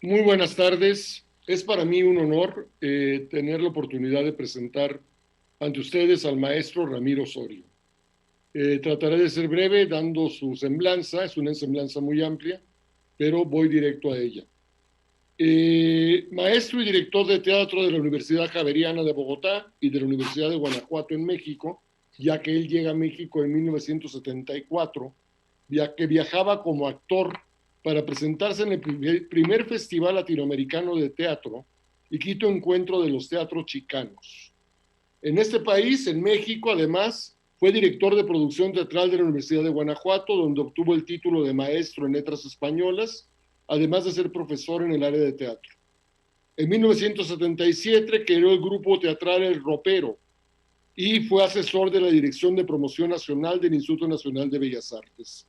Muy buenas tardes. Es para mí un honor tener la oportunidad de presentar ante ustedes al maestro Ramiro Osorio. Trataré de ser breve dando su semblanza, es una semblanza muy amplia, pero voy directo a ella. Maestro y director de teatro de la Universidad Javeriana de Bogotá y de la Universidad de Guanajuato en México, ya que él llega a México en 1974, ya que viajaba como actor para presentarse en el primer Festival Latinoamericano de Teatro y quinto encuentro de los teatros chicanos. En este país, en México, además, fue director de producción teatral de la Universidad de Guanajuato, donde obtuvo el título de maestro en letras españolas, además de ser profesor en el área de teatro. En 1977 creó el grupo teatral El Ropero y fue asesor de la Dirección de Promoción Nacional del Instituto Nacional de Bellas Artes.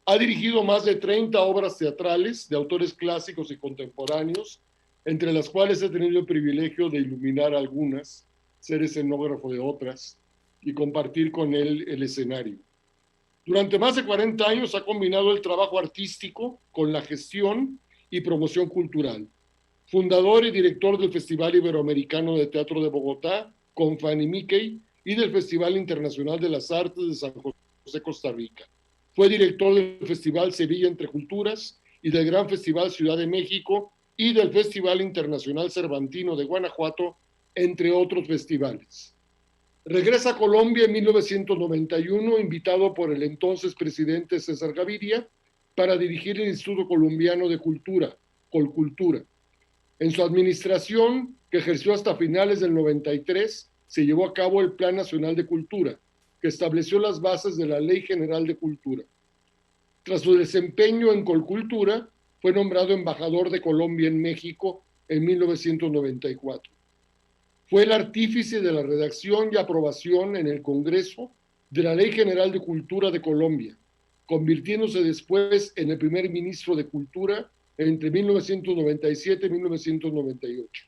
Ha dirigido más de 30 obras teatrales de autores clásicos y contemporáneos, entre las cuales he tenido el privilegio de iluminar algunas, ser escenógrafo de otras y compartir con él el escenario. Durante más de 40 años ha combinado el trabajo artístico con la gestión y promoción cultural. Fundador y director del Festival Iberoamericano de Teatro de Bogotá, con Fanny Mickey, y del Festival Internacional de las Artes de San José, Costa Rica. Fue director del Festival Sevilla Entre Culturas y del Gran Festival Ciudad de México y del Festival Internacional Cervantino de Guanajuato, entre otros festivales. Regresa a Colombia en 1991, invitado por el entonces presidente César Gaviria para dirigir el Instituto Colombiano de Cultura, Colcultura. En su administración, que ejerció hasta finales del 93, se llevó a cabo el Plan Nacional de Cultura, que estableció las bases de la Ley General de Cultura. Tras su desempeño en Colcultura, fue nombrado embajador de Colombia en México en 1994. Fue el artífice de la redacción y aprobación en el Congreso de la Ley General de Cultura de Colombia, convirtiéndose después en el primer ministro de Cultura entre 1997 y 1998,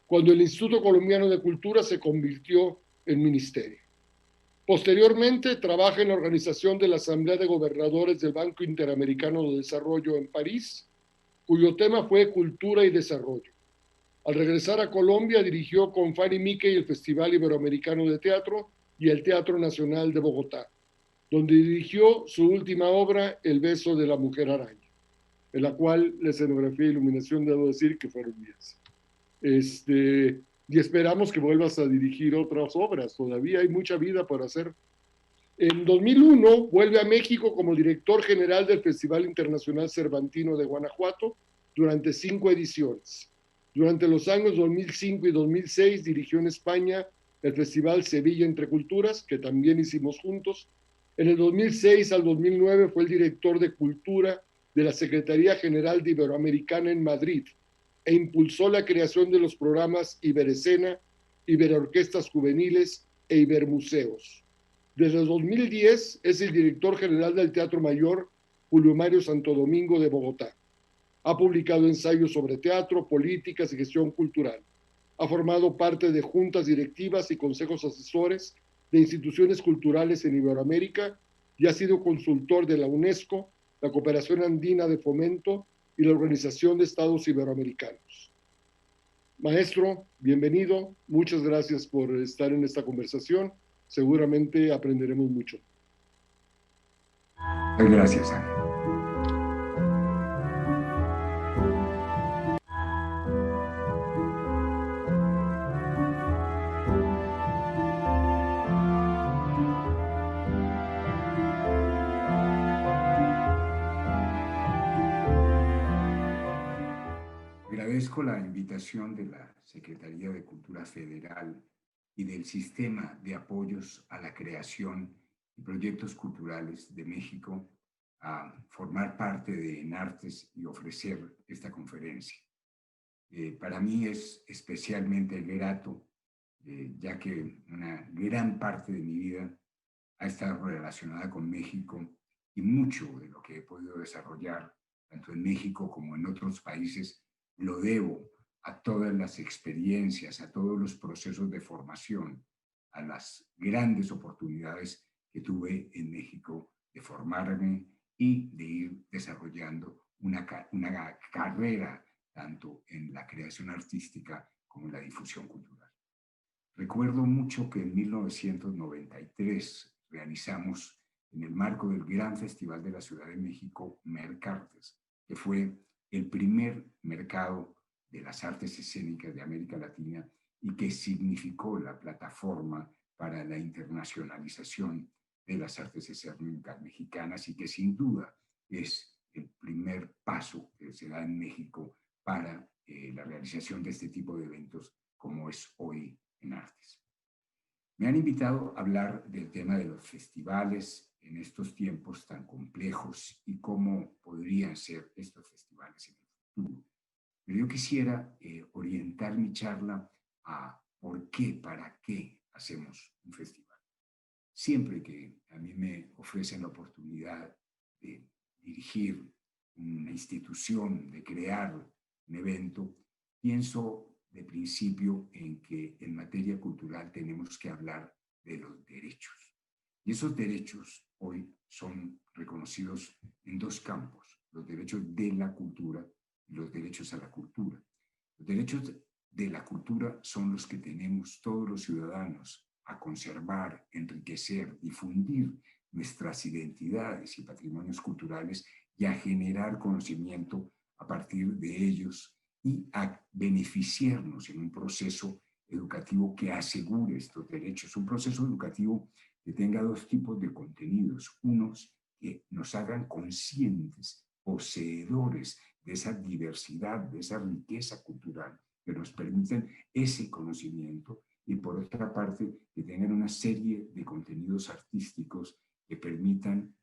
cuando el Instituto Colombiano de Cultura se convirtió en ministerio. Posteriormente, trabaja en la organización de la Asamblea de Gobernadores del Banco Interamericano de Desarrollo en París, cuyo tema fue Cultura y Desarrollo. Al regresar a Colombia, dirigió con Fanny Mickey el Festival Iberoamericano de Teatro y el Teatro Nacional de Bogotá, donde dirigió su última obra, El beso de la mujer araña, en la cual la escenografía e iluminación debo decir que fueron mías. Y esperamos que vuelvas a dirigir otras obras, todavía hay mucha vida por hacer. En 2001 vuelve a México como director general del Festival Internacional Cervantino de Guanajuato durante 5 ediciones. Durante los años 2005 y 2006 dirigió en España el Festival Sevilla Entre Culturas, que también hicimos juntos. En el 2006 al 2009 fue el director de Cultura de la Secretaría General de Iberoamericana en Madrid e impulsó la creación de los programas Iberescena, Iberorquestas Juveniles e Ibermuseos. Desde el 2010 es el director general del Teatro Mayor Julio Mario Santo Domingo de Bogotá. Ha publicado ensayos sobre teatro, políticas y gestión cultural. Ha formado parte de juntas directivas y consejos asesores de instituciones culturales en Iberoamérica y ha sido consultor de la UNESCO, la Cooperación Andina de Fomento y la Organización de Estados Iberoamericanos. Maestro, bienvenido. Muchas gracias por estar en esta conversación. Seguramente aprenderemos mucho. Gracias, Ángel. Agradezco la invitación de la Secretaría de Cultura Federal y del Sistema de Apoyos a la Creación y Proyectos Culturales de México a formar parte de Enartes y ofrecer esta conferencia. Para mí es especialmente grato, ya que una gran parte de mi vida ha estado relacionada con México y mucho de lo que he podido desarrollar, tanto en México como en otros países, lo debo a todas las experiencias, a todos los procesos de formación, a las grandes oportunidades que tuve en México de formarme y de ir desarrollando una carrera tanto en la creación artística como en la difusión cultural. Recuerdo mucho que en 1993 realizamos, en el marco del Gran Festival de la Ciudad de México, Mercartes, que fue el primer mercado de las artes escénicas de América Latina y que significó la plataforma para la internacionalización de las artes escénicas mexicanas y que sin duda es el primer paso que se da en México para la realización de este tipo de eventos como es hoy en Artes. Me han invitado a hablar del tema de los festivales en estos tiempos tan complejos y cómo podrían ser estos festivales en el futuro. Pero yo quisiera orientar mi charla a por qué, para qué hacemos un festival. Siempre que a mí me ofrecen la oportunidad de dirigir una institución, de crear un evento, pienso de principio en que en materia cultural tenemos que hablar de los derechos. Y esos derechos hoy son reconocidos en dos campos, los derechos de la cultura y los derechos a la cultura. Los derechos de la cultura son los que tenemos todos los ciudadanos a conservar, enriquecer, difundir nuestras identidades y patrimonios culturales y a generar conocimiento a partir de ellos y a beneficiarnos en un proceso educativo que asegure estos derechos. Un proceso educativo que tenga dos tipos de contenidos. Unos que nos hagan conscientes, poseedores de esa diversidad, de esa riqueza cultural, que nos permiten ese conocimiento, y por otra parte, que tengan una serie de contenidos artísticos que permitan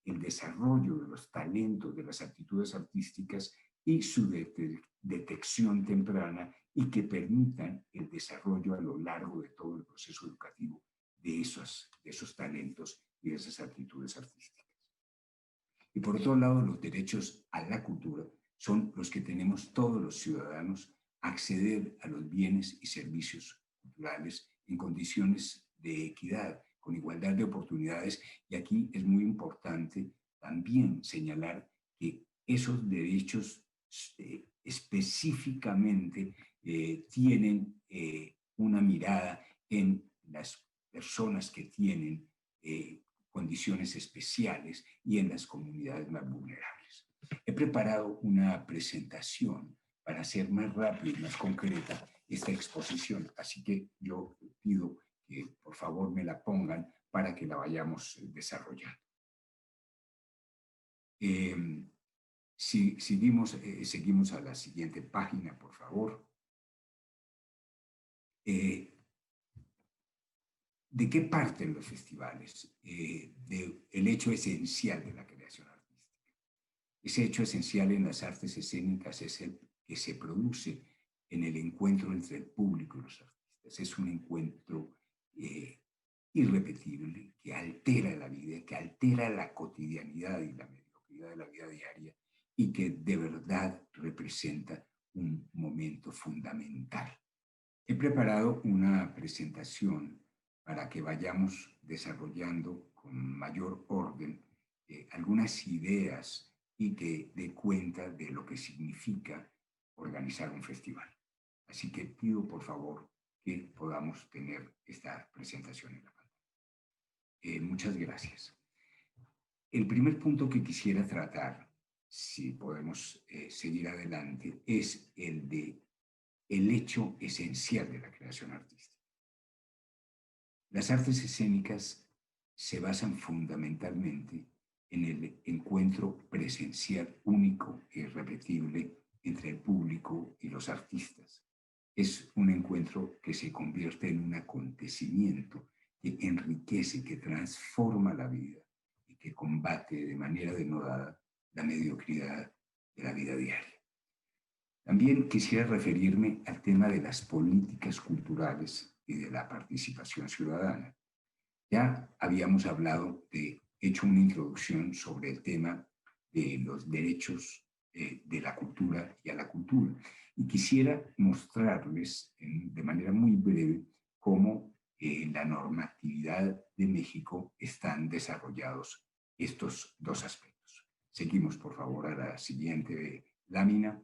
el desarrollo de los talentos, de las actitudes artísticas y su detección temprana y que permitan el desarrollo a lo largo de todo el proceso educativo de esos talentos y de esas actitudes artísticas. Y por otro lado, los derechos a la cultura son los que tenemos todos los ciudadanos a acceder a los bienes y servicios culturales en condiciones de equidad, con igualdad de oportunidades. Y aquí es muy importante también señalar que esos derechos específicamente tienen una mirada en las personas que tienen condiciones especiales y en las comunidades más vulnerables. He preparado una presentación para hacer más rápida y más concreta esta exposición, así que yo pido que por favor me la pongan para que la vayamos desarrollando. Seguimos a la siguiente página, por favor. ¿De qué parten los festivales? El hecho esencial de la creación artística. Ese hecho esencial en las artes escénicas es el que se produce en el encuentro entre el público y los artistas. Es un encuentro irrepetible que altera la vida, que altera la cotidianidad y la mediocridad de la vida diaria y que de verdad representa un momento fundamental. He preparado una presentación para que vayamos desarrollando con mayor orden algunas ideas y que dé cuenta de lo que significa organizar un festival. Así que pido por favor que podamos tener esta presentación en la pantalla. Muchas gracias. El primer punto que quisiera tratar, si podemos seguir adelante, es el hecho esencial de la creación artística. Las artes escénicas se basan fundamentalmente en el encuentro presencial único e irrepetible entre el público y los artistas. Es un encuentro que se convierte en un acontecimiento que enriquece, que transforma la vida y que combate de manera denodada la mediocridad de la vida diaria. También quisiera referirme al tema de las políticas culturales y de la participación ciudadana. Ya habíamos hecho una introducción sobre el tema de los derechos de la cultura y a la cultura. Y quisiera mostrarles de manera muy breve cómo en la normatividad de México están desarrollados estos dos aspectos. Seguimos, por favor, a la siguiente lámina.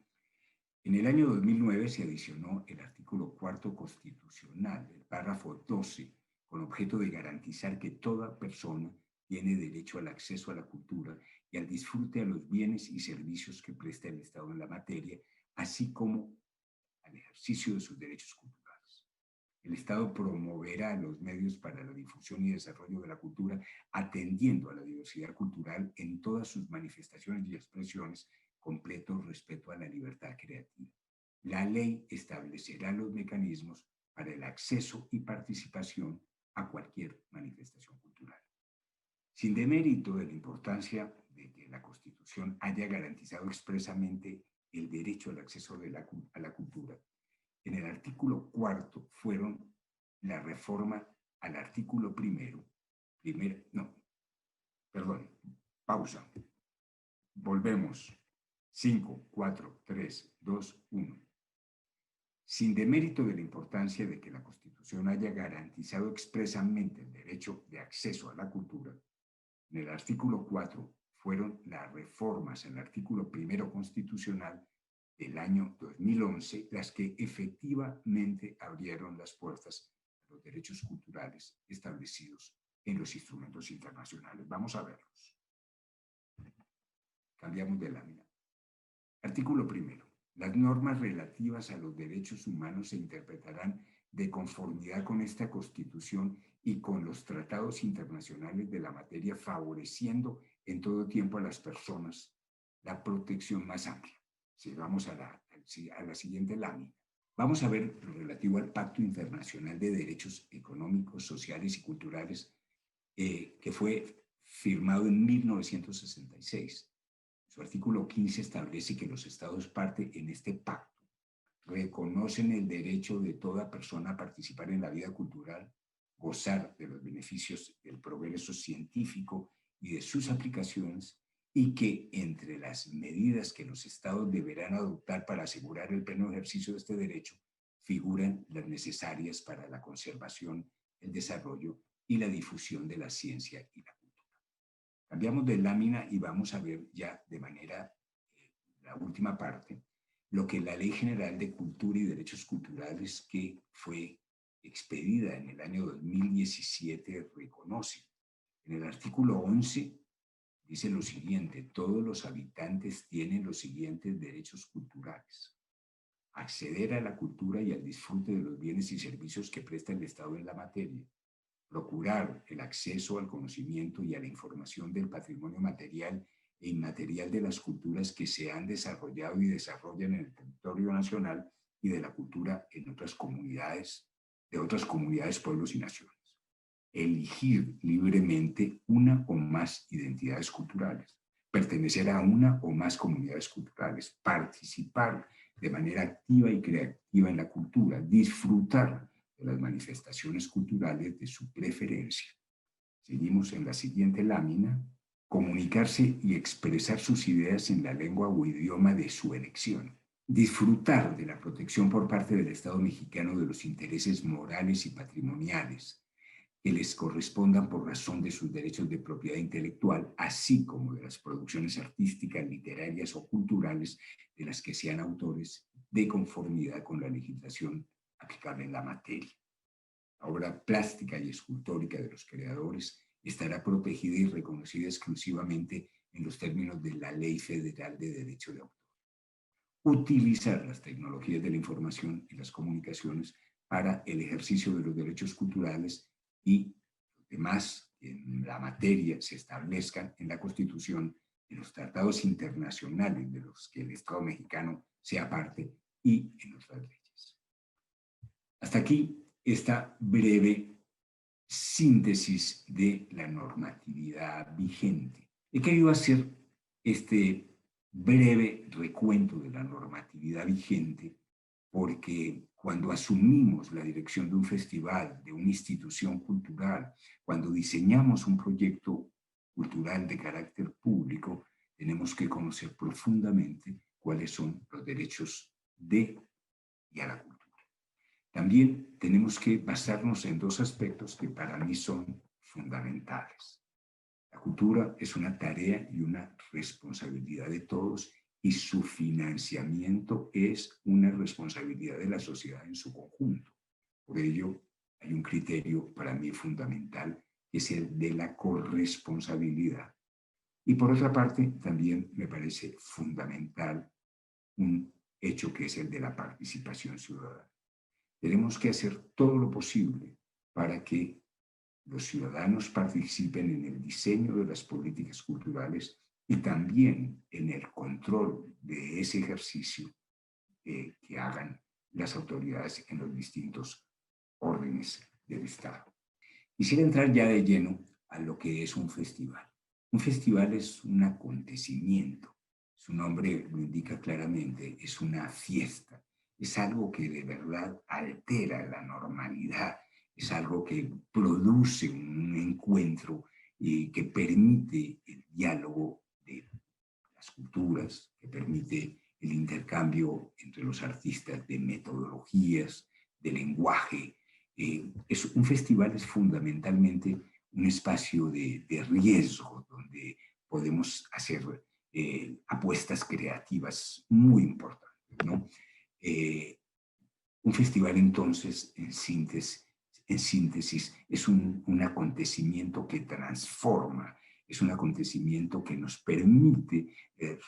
En el año 2009 se adicionó el artículo 4º constitucional, el párrafo 12, con objeto de garantizar que toda persona tiene derecho al acceso a la cultura y al disfrute de los bienes y servicios que presta el Estado en la materia, así como al ejercicio de sus derechos culturales. El Estado promoverá los medios para la difusión y desarrollo de la cultura, atendiendo a la diversidad cultural en todas sus manifestaciones y expresiones, completo respeto a la libertad creativa. La ley establecerá los mecanismos para el acceso y participación a cualquier manifestación cultural. Sin demérito de la importancia de que la Constitución haya garantizado expresamente el derecho al acceso a la cultura, en el artículo 4º fueron la reforma al artículo pausa. Volvemos. 5, 4, 3, 2, 1. Sin demérito de la importancia de que la Constitución haya garantizado expresamente el derecho de acceso a la cultura, en el artículo 4 fueron las reformas al artículo 1º constitucional del año 2011 las que efectivamente abrieron las puertas a los derechos culturales establecidos en los instrumentos internacionales. Vamos a verlos. Cambiamos de lámina. Artículo 1. Las normas relativas a los derechos humanos se interpretarán de conformidad con esta Constitución y con los tratados internacionales de la materia, favoreciendo en todo tiempo a las personas la protección más amplia. Si vamos a la siguiente lámina, vamos a ver lo relativo al Pacto Internacional de Derechos Económicos, Sociales y Culturales, que fue firmado en 1966. Su artículo 15 establece que los Estados parte en este pacto reconocen el derecho de toda persona a participar en la vida cultural, gozar de los beneficios del progreso científico y de sus aplicaciones, y que entre las medidas que los Estados deberán adoptar para asegurar el pleno ejercicio de este derecho figuran las necesarias para la conservación, el desarrollo y la difusión de la ciencia y la cultura. Cambiamos de lámina y vamos a ver ya de manera, la última parte, lo que la Ley General de Cultura y Derechos Culturales, que fue expedida en el año 2017, reconoce. En el artículo 11 dice lo siguiente: todos los habitantes tienen los siguientes derechos culturales: acceder a la cultura y al disfrute de los bienes y servicios que presta el Estado en la materia, procurar el acceso al conocimiento y a la información del patrimonio material e inmaterial de las culturas que se han desarrollado y desarrollan en el territorio nacional y de la cultura en otras comunidades, pueblos y naciones. Elegir libremente una o más identidades culturales, pertenecer a una o más comunidades culturales, participar de manera activa y creativa en la cultura, disfrutar de las manifestaciones culturales de su preferencia. Seguimos en la siguiente lámina. Comunicarse y expresar sus ideas en la lengua o idioma de su elección. Disfrutar de la protección por parte del Estado mexicano de los intereses morales y patrimoniales que les correspondan por razón de sus derechos de propiedad intelectual, así como de las producciones artísticas, literarias o culturales de las que sean autores, de conformidad con la legislación aplicable en la materia. La obra plástica y escultórica de los creadores estará protegida y reconocida exclusivamente en los términos de la Ley Federal de Derecho de Autor. Utilizar las tecnologías de la información y las comunicaciones para el ejercicio de los derechos culturales y los demás en la materia se establezcan en la Constitución, en los tratados internacionales de los que el Estado mexicano sea parte y en otras leyes. Hasta aquí esta breve síntesis de la normatividad vigente. He querido hacer este breve recuento de la normatividad vigente porque cuando asumimos la dirección de un festival, de una institución cultural, cuando diseñamos un proyecto cultural de carácter público, tenemos que conocer profundamente cuáles son los derechos de y a la cultura. También tenemos que basarnos en dos aspectos que para mí son fundamentales. La cultura es una tarea y una responsabilidad de todos y su financiamiento es una responsabilidad de la sociedad en su conjunto. Por ello, hay un criterio para mí fundamental, que es el de la corresponsabilidad. Y por otra parte, también me parece fundamental un hecho que es el de la participación ciudadana. Tenemos que hacer todo lo posible para que los ciudadanos participen en el diseño de las políticas culturales y también en el control de ese ejercicio que hagan las autoridades en los distintos órdenes del Estado. Quisiera entrar ya de lleno a lo que es un festival. Un festival es un acontecimiento, su nombre lo indica claramente, es una fiesta, es algo que de verdad altera la normalidad, es algo que produce un encuentro que permite el diálogo de las culturas, que permite el intercambio entre los artistas de metodologías, de lenguaje. Un festival es fundamentalmente un espacio de riesgo donde podemos hacer apuestas creativas muy importantes, ¿no? Un festival, entonces, en síntesis es un acontecimiento que transforma, es un acontecimiento que nos permite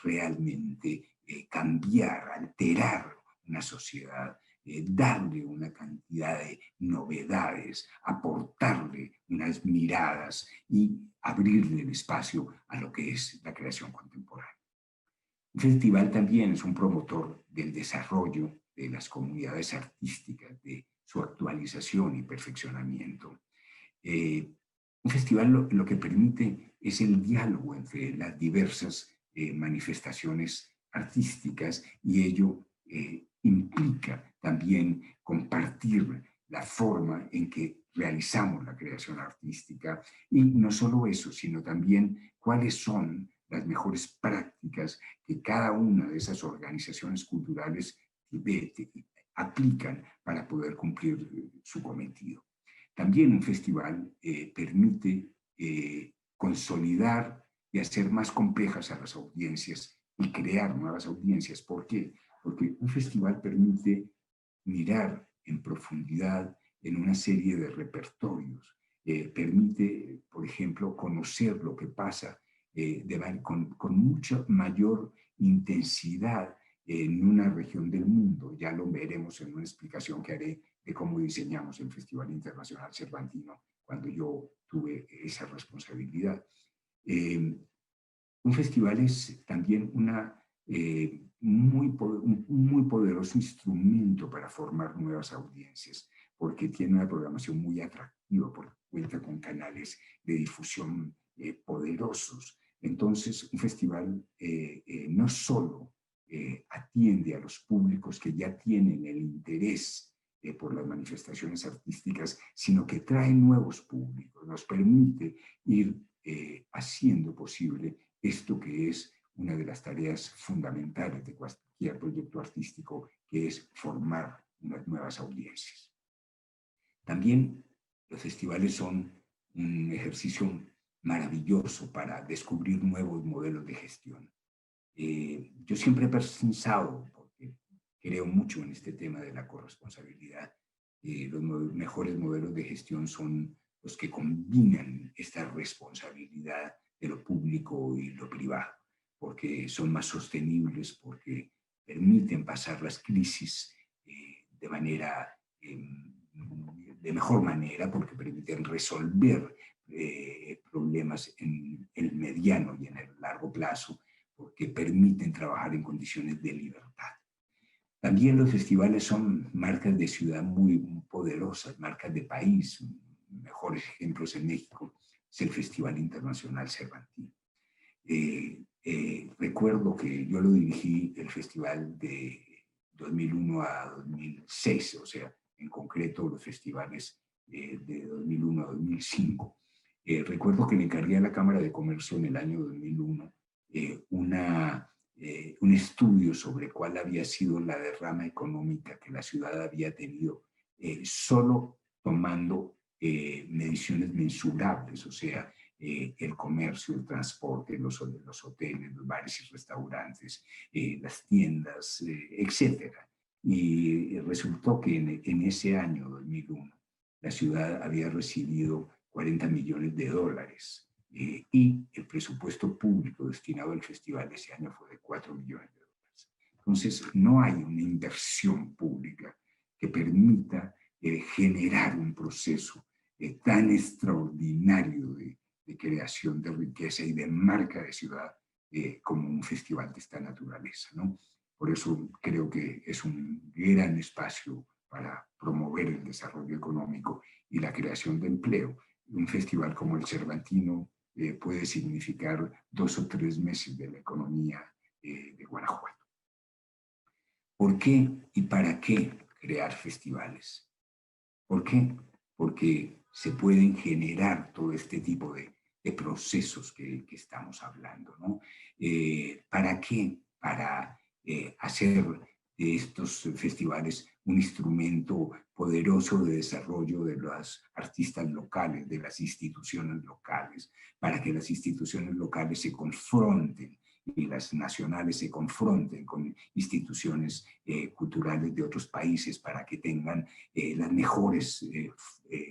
realmente cambiar, alterar una sociedad, darle una cantidad de novedades, aportarle unas miradas y abrirle el espacio a lo que es la creación contemporánea. Un festival también es un promotor del desarrollo de las comunidades artísticas, de su actualización y perfeccionamiento. Un festival lo que permite es el diálogo entre las diversas manifestaciones artísticas y ello implica también compartir la forma en que realizamos la creación artística y no solo eso, sino también cuáles son las mejores prácticas que cada una de esas organizaciones culturales aplican para poder cumplir su cometido. También un festival permite consolidar y hacer más complejas a las audiencias y crear nuevas audiencias. ¿Por qué? Porque un festival permite mirar en profundidad en una serie de repertorios. Permite, por ejemplo, conocer lo que pasa con mucha mayor intensidad en una región del mundo. Ya lo veremos en una explicación que haré de cómo diseñamos el Festival Internacional Cervantino cuando yo tuve esa responsabilidad. Un festival es también un muy poderoso instrumento para formar nuevas audiencias, porque tiene una programación muy atractiva, porque cuenta con canales de difusión poderosos. Entonces, un festival no solo atiende a los públicos que ya tienen el interés por las manifestaciones artísticas, sino que trae nuevos públicos, nos permite ir haciendo posible esto que es una de las tareas fundamentales de cualquier proyecto artístico, que es formar unas nuevas audiencias. También los festivales son un ejercicio maravilloso para descubrir nuevos modelos de gestión. Yo siempre he pensado, porque creo mucho en este tema de la corresponsabilidad, los mejores modelos de gestión son los que combinan esta responsabilidad de lo público y lo privado, porque son más sostenibles, porque permiten pasar las crisis de mejor manera, porque permiten resolver problemas en el mediano y en el largo plazo, porque permiten trabajar en condiciones de libertad. También los festivales son marcas de ciudad muy poderosas, marcas de país. Mejores ejemplos en México es el Festival Internacional Cervantino. Recuerdo que yo lo dirigí el festival de 2001 a 2006, o sea, en concreto los festivales de 2001 a 2005. Recuerdo que le encargué a la Cámara de Comercio en el año 2001 un estudio sobre cuál había sido la derrama económica que la ciudad había tenido solo tomando mediciones mensurables, o sea, el comercio, el transporte, los hoteles, los bares y restaurantes, las tiendas, etcétera. Y resultó que en ese año 2001 la ciudad había recibido 40 millones de dólares y el presupuesto público destinado al festival ese año fue de 4 millones de dólares. Entonces, no hay una inversión pública que permita generar un proceso tan extraordinario de creación de riqueza y de marca de ciudad como un festival de esta naturaleza, ¿no? Por eso creo que es un gran espacio para promover el desarrollo económico y la creación de empleo. Un festival como el Cervantino puede significar 2 o 3 meses de la economía de Guanajuato. ¿Por qué y para qué crear festivales? ¿Por qué? Porque se pueden generar todo este tipo de procesos que estamos hablando, ¿no? ¿Para qué? Para hacer de estos festivales un instrumento poderoso de desarrollo de los artistas locales, de las instituciones locales, para que las instituciones locales se confronten y las nacionales se confronten con instituciones culturales de otros países para que tengan las mejores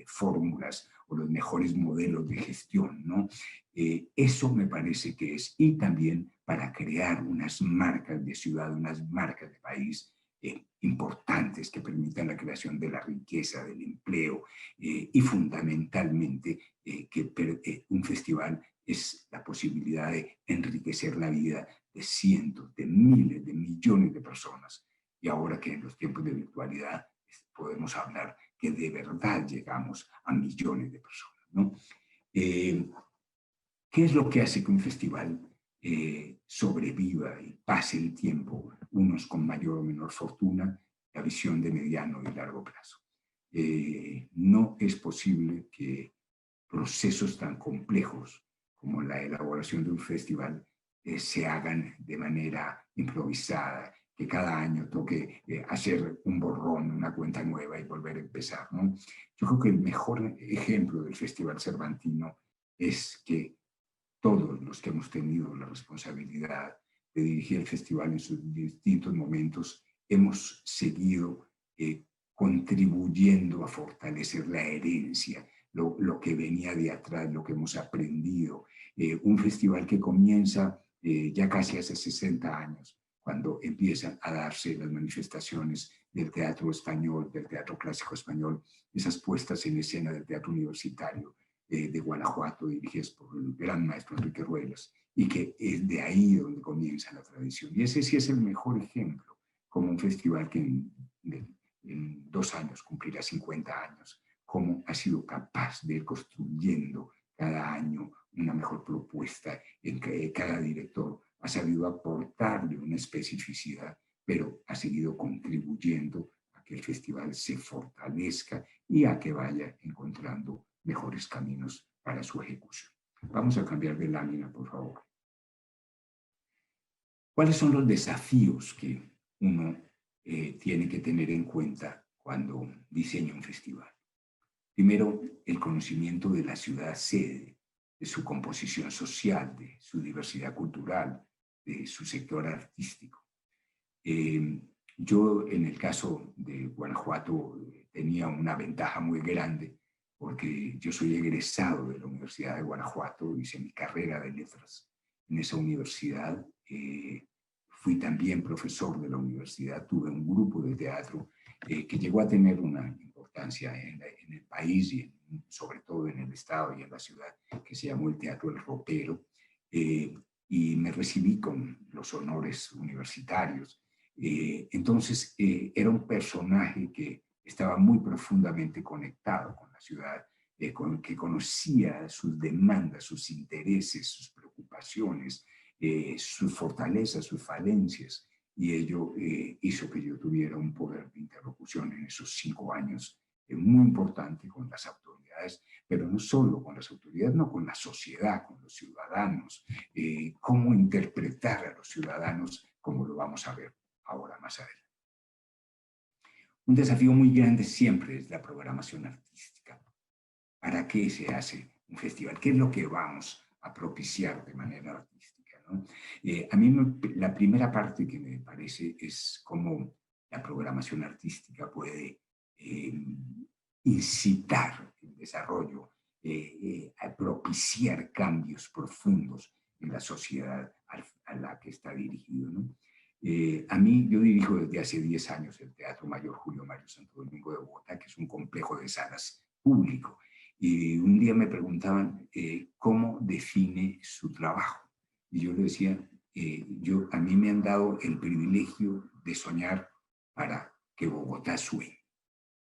fórmulas o los mejores modelos de gestión, ¿no? Eso me parece que es, y también para crear unas marcas de ciudad, unas marcas de país importantes que permitan la creación de la riqueza, del empleo y fundamentalmente que un festival es la posibilidad de enriquecer la vida de cientos, de miles, de millones de personas. Y ahora que en los tiempos de virtualidad podemos hablar que de verdad llegamos a millones de personas, ¿no? ¿Qué es lo que hace que un festival sobreviva y pase el tiempo, unos con mayor o menor fortuna? La visión de mediano y largo plazo. No es posible que procesos tan complejos como la elaboración de un festival se hagan de manera improvisada, que cada año toque hacer un borrón, una cuenta nueva y volver a empezar, ¿no? Yo creo que el mejor ejemplo del Festival Cervantino es que todos los que hemos tenido la responsabilidad de dirigir el festival en sus distintos momentos hemos seguido contribuyendo a fortalecer la herencia, lo que venía de atrás, lo que hemos aprendido. Un festival que comienza ya casi hace 60 años, cuando empiezan a darse las manifestaciones del teatro español, del teatro clásico español, esas puestas en escena del teatro universitario de Guanajuato, dirigidas por el gran maestro Enrique Ruelas, y que es de ahí donde comienza la tradición. Y ese sí es el mejor ejemplo, como un festival que en 2 años cumplirá 50 años, cómo ha sido capaz de ir construyendo cada año una mejor propuesta, en que cada director ha sabido aportarle una especificidad, pero ha seguido contribuyendo a que el festival se fortalezca y a que vaya encontrando mejores caminos para su ejecución. Vamos a cambiar de lámina, por favor. ¿Cuáles son los desafíos que uno tiene que tener en cuenta cuando diseña un festival? Primero, el conocimiento de la ciudad sede, de su composición social, de su diversidad cultural, de su sector artístico. Yo, en el caso de Guanajuato, tenía una ventaja muy grande porque yo soy egresado de la Universidad de Guanajuato, hice mi carrera de letras en esa universidad. Fui también profesor de la universidad, tuve un grupo de teatro que llegó a tener una importancia en el país y sobre todo en el estado y en la ciudad, que se llamó el Teatro El Ropero, y me recibí con los honores universitarios. Entonces era un personaje que estaba muy profundamente conectado con la ciudad, que conocía sus demandas, sus intereses, sus preocupaciones, sus fortalezas, sus falencias, y ello hizo que yo tuviera un poder de interlocución en esos 5 años muy importante con las autoridades, pero no solo con las autoridades, no, con la sociedad, con los ciudadanos, cómo interpretar a los ciudadanos, como lo vamos a ver ahora más adelante. Un desafío muy grande siempre es la programación artística. ¿Para qué se hace un festival? ¿Qué es lo que vamos a propiciar de manera artística, ¿no? A mí la primera parte que me parece es cómo la programación artística puede incitar el desarrollo, a propiciar cambios profundos en la sociedad a la que está dirigido, ¿no? A mí, yo dirijo desde hace 10 años el Teatro Mayor Julio Mario Santo Domingo de Bogotá, que es un complejo de salas público. Y un día me preguntaban cómo define su trabajo. Y yo le decía, a mí me han dado el privilegio de soñar para que Bogotá sueñe.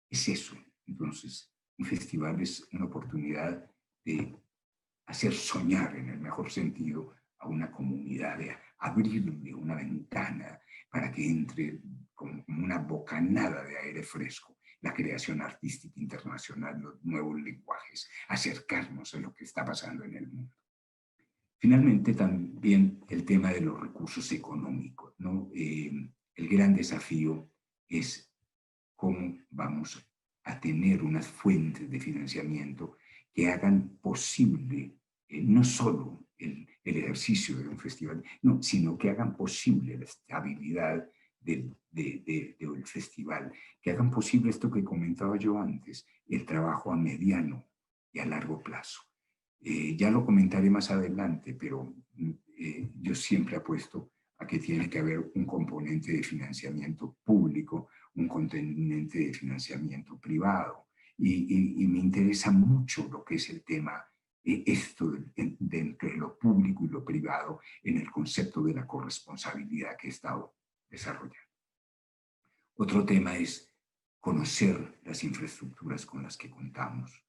Es eso. Entonces, un festival es una oportunidad de hacer soñar, en el mejor sentido, a una comunidad, de abrirle una ventana para que entre como una bocanada de aire fresco, la creación artística internacional, los nuevos lenguajes, acercarnos a lo que está pasando en el mundo. Finalmente, también el tema de los recursos económicos, ¿no? El gran desafío es cómo vamos a tener unas fuentes de financiamiento que hagan posible no solo el ejercicio de un festival, no, sino que hagan posible la estabilidad del festival, que hagan posible esto que comentaba yo antes, el trabajo a mediano y a largo plazo. Ya lo comentaré más adelante, pero yo siempre apuesto a que tiene que haber un componente de financiamiento público, un componente de financiamiento privado. Y me interesa mucho lo que es el tema, esto de entre lo público y lo privado en el concepto de la corresponsabilidad que he estado desarrollando. Otro tema es conocer las infraestructuras con las que contamos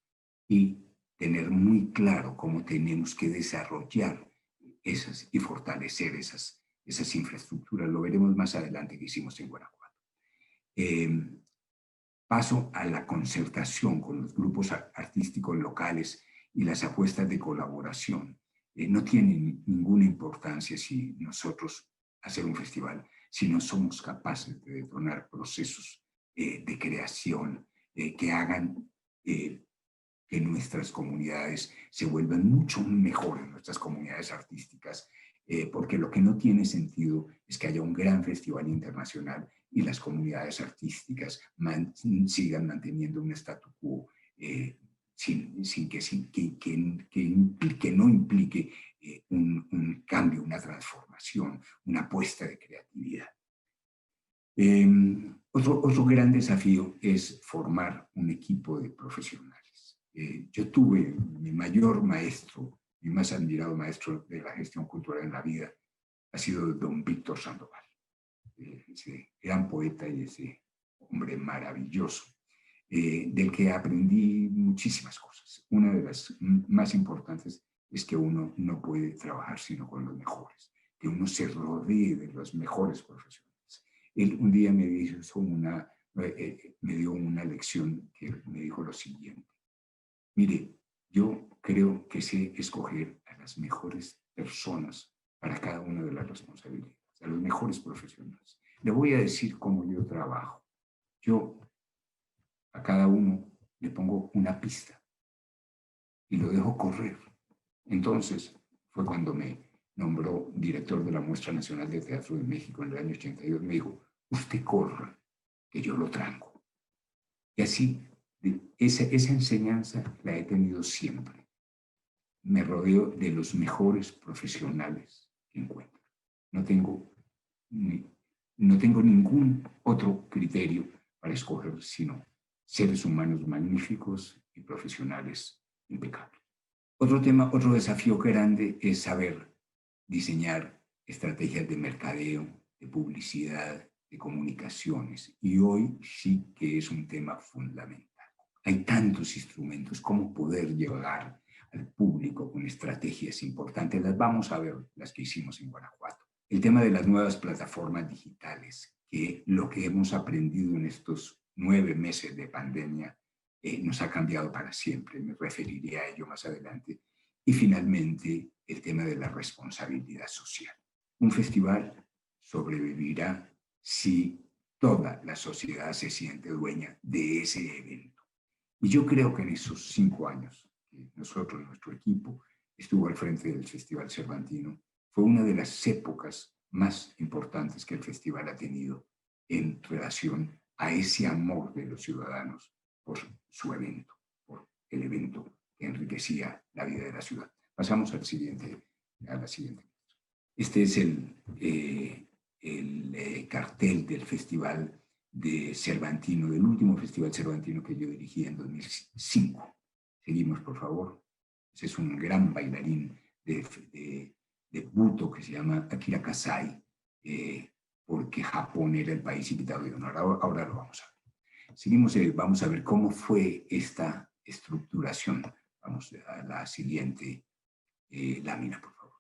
y tener muy claro cómo tenemos que desarrollar esas y fortalecer esas infraestructuras. Lo veremos más adelante que hicimos en Guanajuato. Paso a la concertación con los grupos artísticos locales y las apuestas de colaboración. No tiene ninguna importancia si nosotros hacer un festival, si no somos capaces de detonar procesos de creación que hagan que nuestras comunidades se vuelvan mucho mejores, nuestras comunidades artísticas, porque lo que no tiene sentido es que haya un gran festival internacional y las comunidades artísticas sigan manteniendo un statu quo que no implique un cambio, una transformación, una apuesta de creatividad. Otro gran desafío es formar un equipo de profesionales. Yo tuve mi mayor maestro, mi más admirado maestro de la gestión cultural en la vida, ha sido don Víctor Sandoval, ese gran poeta y ese hombre maravilloso, del que aprendí muchísimas cosas. Una de las más importantes es que uno no puede trabajar sino con los mejores, que uno se rodee de los mejores profesionales. Él un día me dio una lección que me dijo lo siguiente: mire, yo creo que sé escoger a las mejores personas para cada una de las responsabilidades, a los mejores profesionales. Le voy a decir cómo yo trabajo. Yo a cada uno le pongo una pista y lo dejo correr. Entonces fue cuando me nombró director de la Muestra Nacional de Teatro de México en el año 82. Me dijo: usted corra, que yo lo tranco. Y así, esa enseñanza la he tenido siempre. Me rodeo de los mejores profesionales que encuentro. No tengo ningún otro criterio para escoger, sino seres humanos magníficos y profesionales impecables. Otro desafío grande es saber diseñar estrategias de mercadeo, de publicidad, de comunicaciones. Y hoy sí que es un tema fundamental. Hay tantos instrumentos, cómo poder llegar al público con estrategias importantes. Las vamos a ver, las que hicimos en Guanajuato. El tema de las nuevas plataformas digitales, que lo que hemos aprendido en estos 9 meses de pandemia nos ha cambiado para siempre. Me referiré a ello más adelante. Y finalmente, el tema de la responsabilidad social. Un festival sobrevivirá si toda la sociedad se siente dueña de ese evento. Y yo creo que en esos 5 años porque nosotros, nuestro equipo, estuvo al frente del Festival Cervantino, fue una de las épocas más importantes que el festival ha tenido en relación a ese amor de los ciudadanos por su evento, por el evento que enriquecía la vida de la ciudad. Pasamos a la siguiente. Este es el cartel del Festival de Cervantino, del último Festival Cervantino que yo dirigí en 2005. Seguimos, por favor. Ese es un gran bailarín de Buto que se llama Akira Kasai, porque Japón era el país invitado de honor. Ahora lo vamos a ver. Seguimos, vamos a ver cómo fue esta estructuración. Vamos a la siguiente lámina, por favor.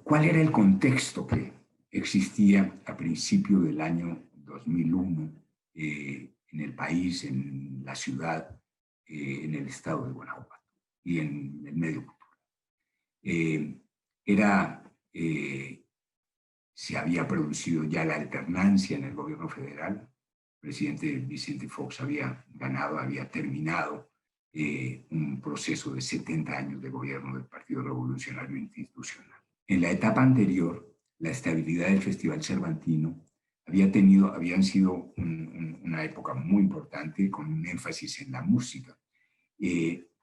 ¿Cuál era el contexto que existía a principio del año 2001 en el país, en la ciudad, en el estado de Guanajuato y en el medio cultural? Se había producido ya la alternancia en el gobierno federal. El presidente Vicente Fox había terminado un proceso de 70 años de gobierno del Partido Revolucionario Institucional. En la etapa anterior, la estabilidad del Festival Cervantino habían sido una época muy importante con un énfasis en la música.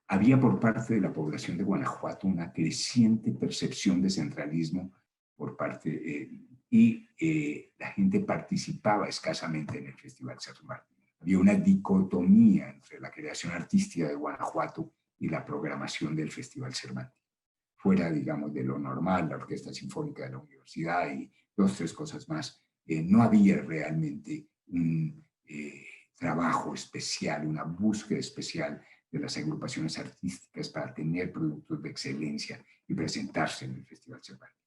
Había por parte de la población de Guanajuato una creciente percepción de centralismo por parte la gente participaba escasamente en el Festival Cervantino. Había una dicotomía entre la creación artística de Guanajuato y la programación del Festival Cervantino. Fuera, digamos, de lo normal, la Orquesta Sinfónica de la Universidad y 2 o 3 cosas más, no había realmente un trabajo especial, una búsqueda especial de las agrupaciones artísticas para tener productos de excelencia y presentarse en el Festival Cervantino.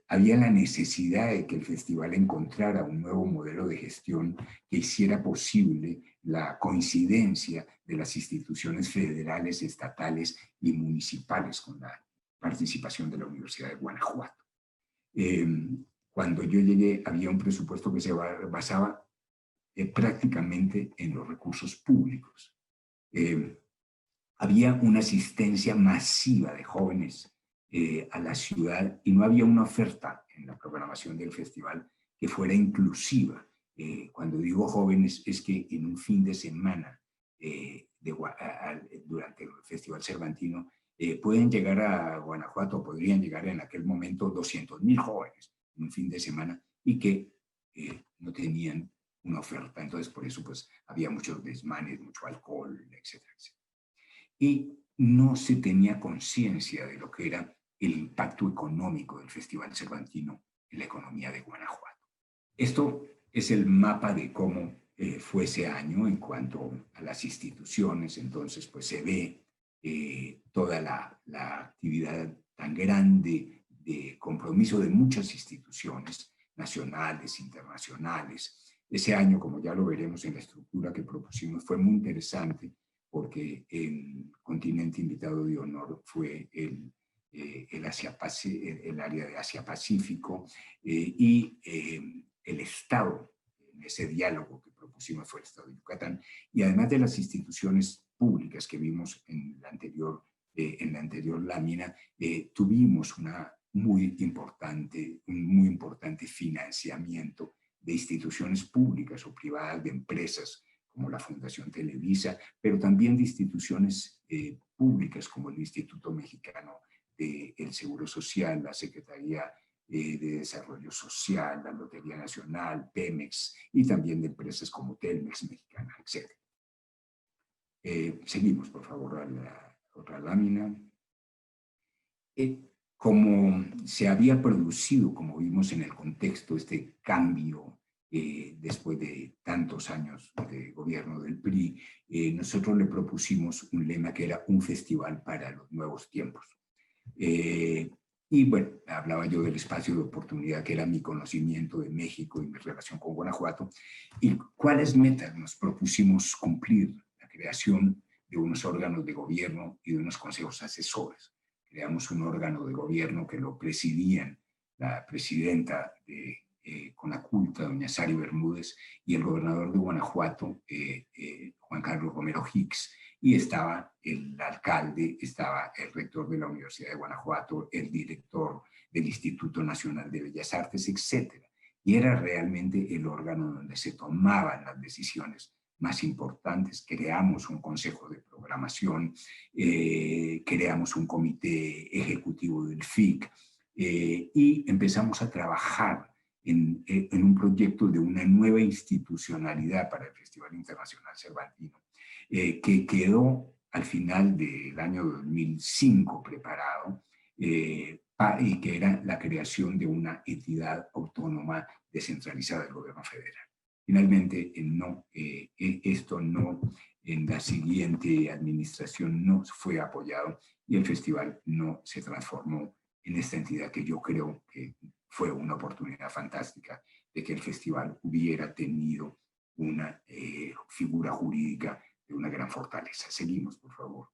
Había la necesidad de que el festival encontrara un nuevo modelo de gestión que hiciera posible la coincidencia de las instituciones federales, estatales y municipales con la participación de la Universidad de Guanajuato. Cuando yo llegué, había un presupuesto que se basaba prácticamente en los recursos públicos. Había una asistencia masiva de jóvenes a la ciudad y no había una oferta en la programación del festival que fuera inclusiva. Cuando digo jóvenes es que en un fin de semana durante el Festival Cervantino pueden llegar a Guanajuato, podrían llegar en aquel momento 200,000 jóvenes en un fin de semana y que no tenían una oferta. Entonces, por eso pues había muchos desmanes, mucho alcohol, etcétera, etcétera. Y no se tenía conciencia de lo que era el impacto económico del Festival Cervantino en la economía de Guanajuato. Esto es el mapa de cómo fue ese año en cuanto a las instituciones. Entonces, pues se ve toda la actividad tan grande de compromiso de muchas instituciones nacionales, internacionales. Ese año, como ya lo veremos en la estructura que propusimos, fue muy interesante porque el continente invitado de honor fue el área de Asia-Pacífico y el Estado, en ese diálogo que propusimos fue el Estado de Yucatán, y además de las instituciones públicas que vimos en la anterior lámina, tuvimos un muy importante financiamiento de instituciones públicas o privadas, de empresas como la Fundación Televisa, pero también de instituciones públicas como el Instituto Mexicano del Seguro Social, la Secretaría de Desarrollo Social, la Lotería Nacional, Pemex, y también de empresas como Telmex Mexicana, etc. Seguimos, por favor, a la otra lámina. Como se había producido, como vimos en el contexto, este cambio después de tantos años de gobierno del PRI, nosotros le propusimos un lema que era un festival para los nuevos tiempos. Y bueno, hablaba yo del espacio de oportunidad que era mi conocimiento de México y mi relación con Guanajuato. ¿Y cuáles metas nos propusimos cumplir? La creación de unos órganos de gobierno y de unos consejos asesores. Creamos un órgano de gobierno que lo presidían la presidenta de Conaculta, doña Sari Bermúdez, y el gobernador de Guanajuato, Juan Carlos Romero Hicks, y estaba el alcalde, estaba el rector de la Universidad de Guanajuato, el director del Instituto Nacional de Bellas Artes, etc. Y era realmente el órgano donde se tomaban las decisiones más importantes. Creamos un consejo de programación, creamos un comité ejecutivo del FIC y empezamos a trabajar en un proyecto de una nueva institucionalidad para el Festival Internacional Cervantino, que quedó al final del año 2005 preparado y que era la creación de una entidad autónoma descentralizada del gobierno federal. Finalmente, esto no, en la siguiente administración no fue apoyado y el festival no se transformó en esta entidad que yo creo que fue una oportunidad fantástica de que el festival hubiera tenido una figura jurídica de una gran fortaleza. Seguimos, por favor.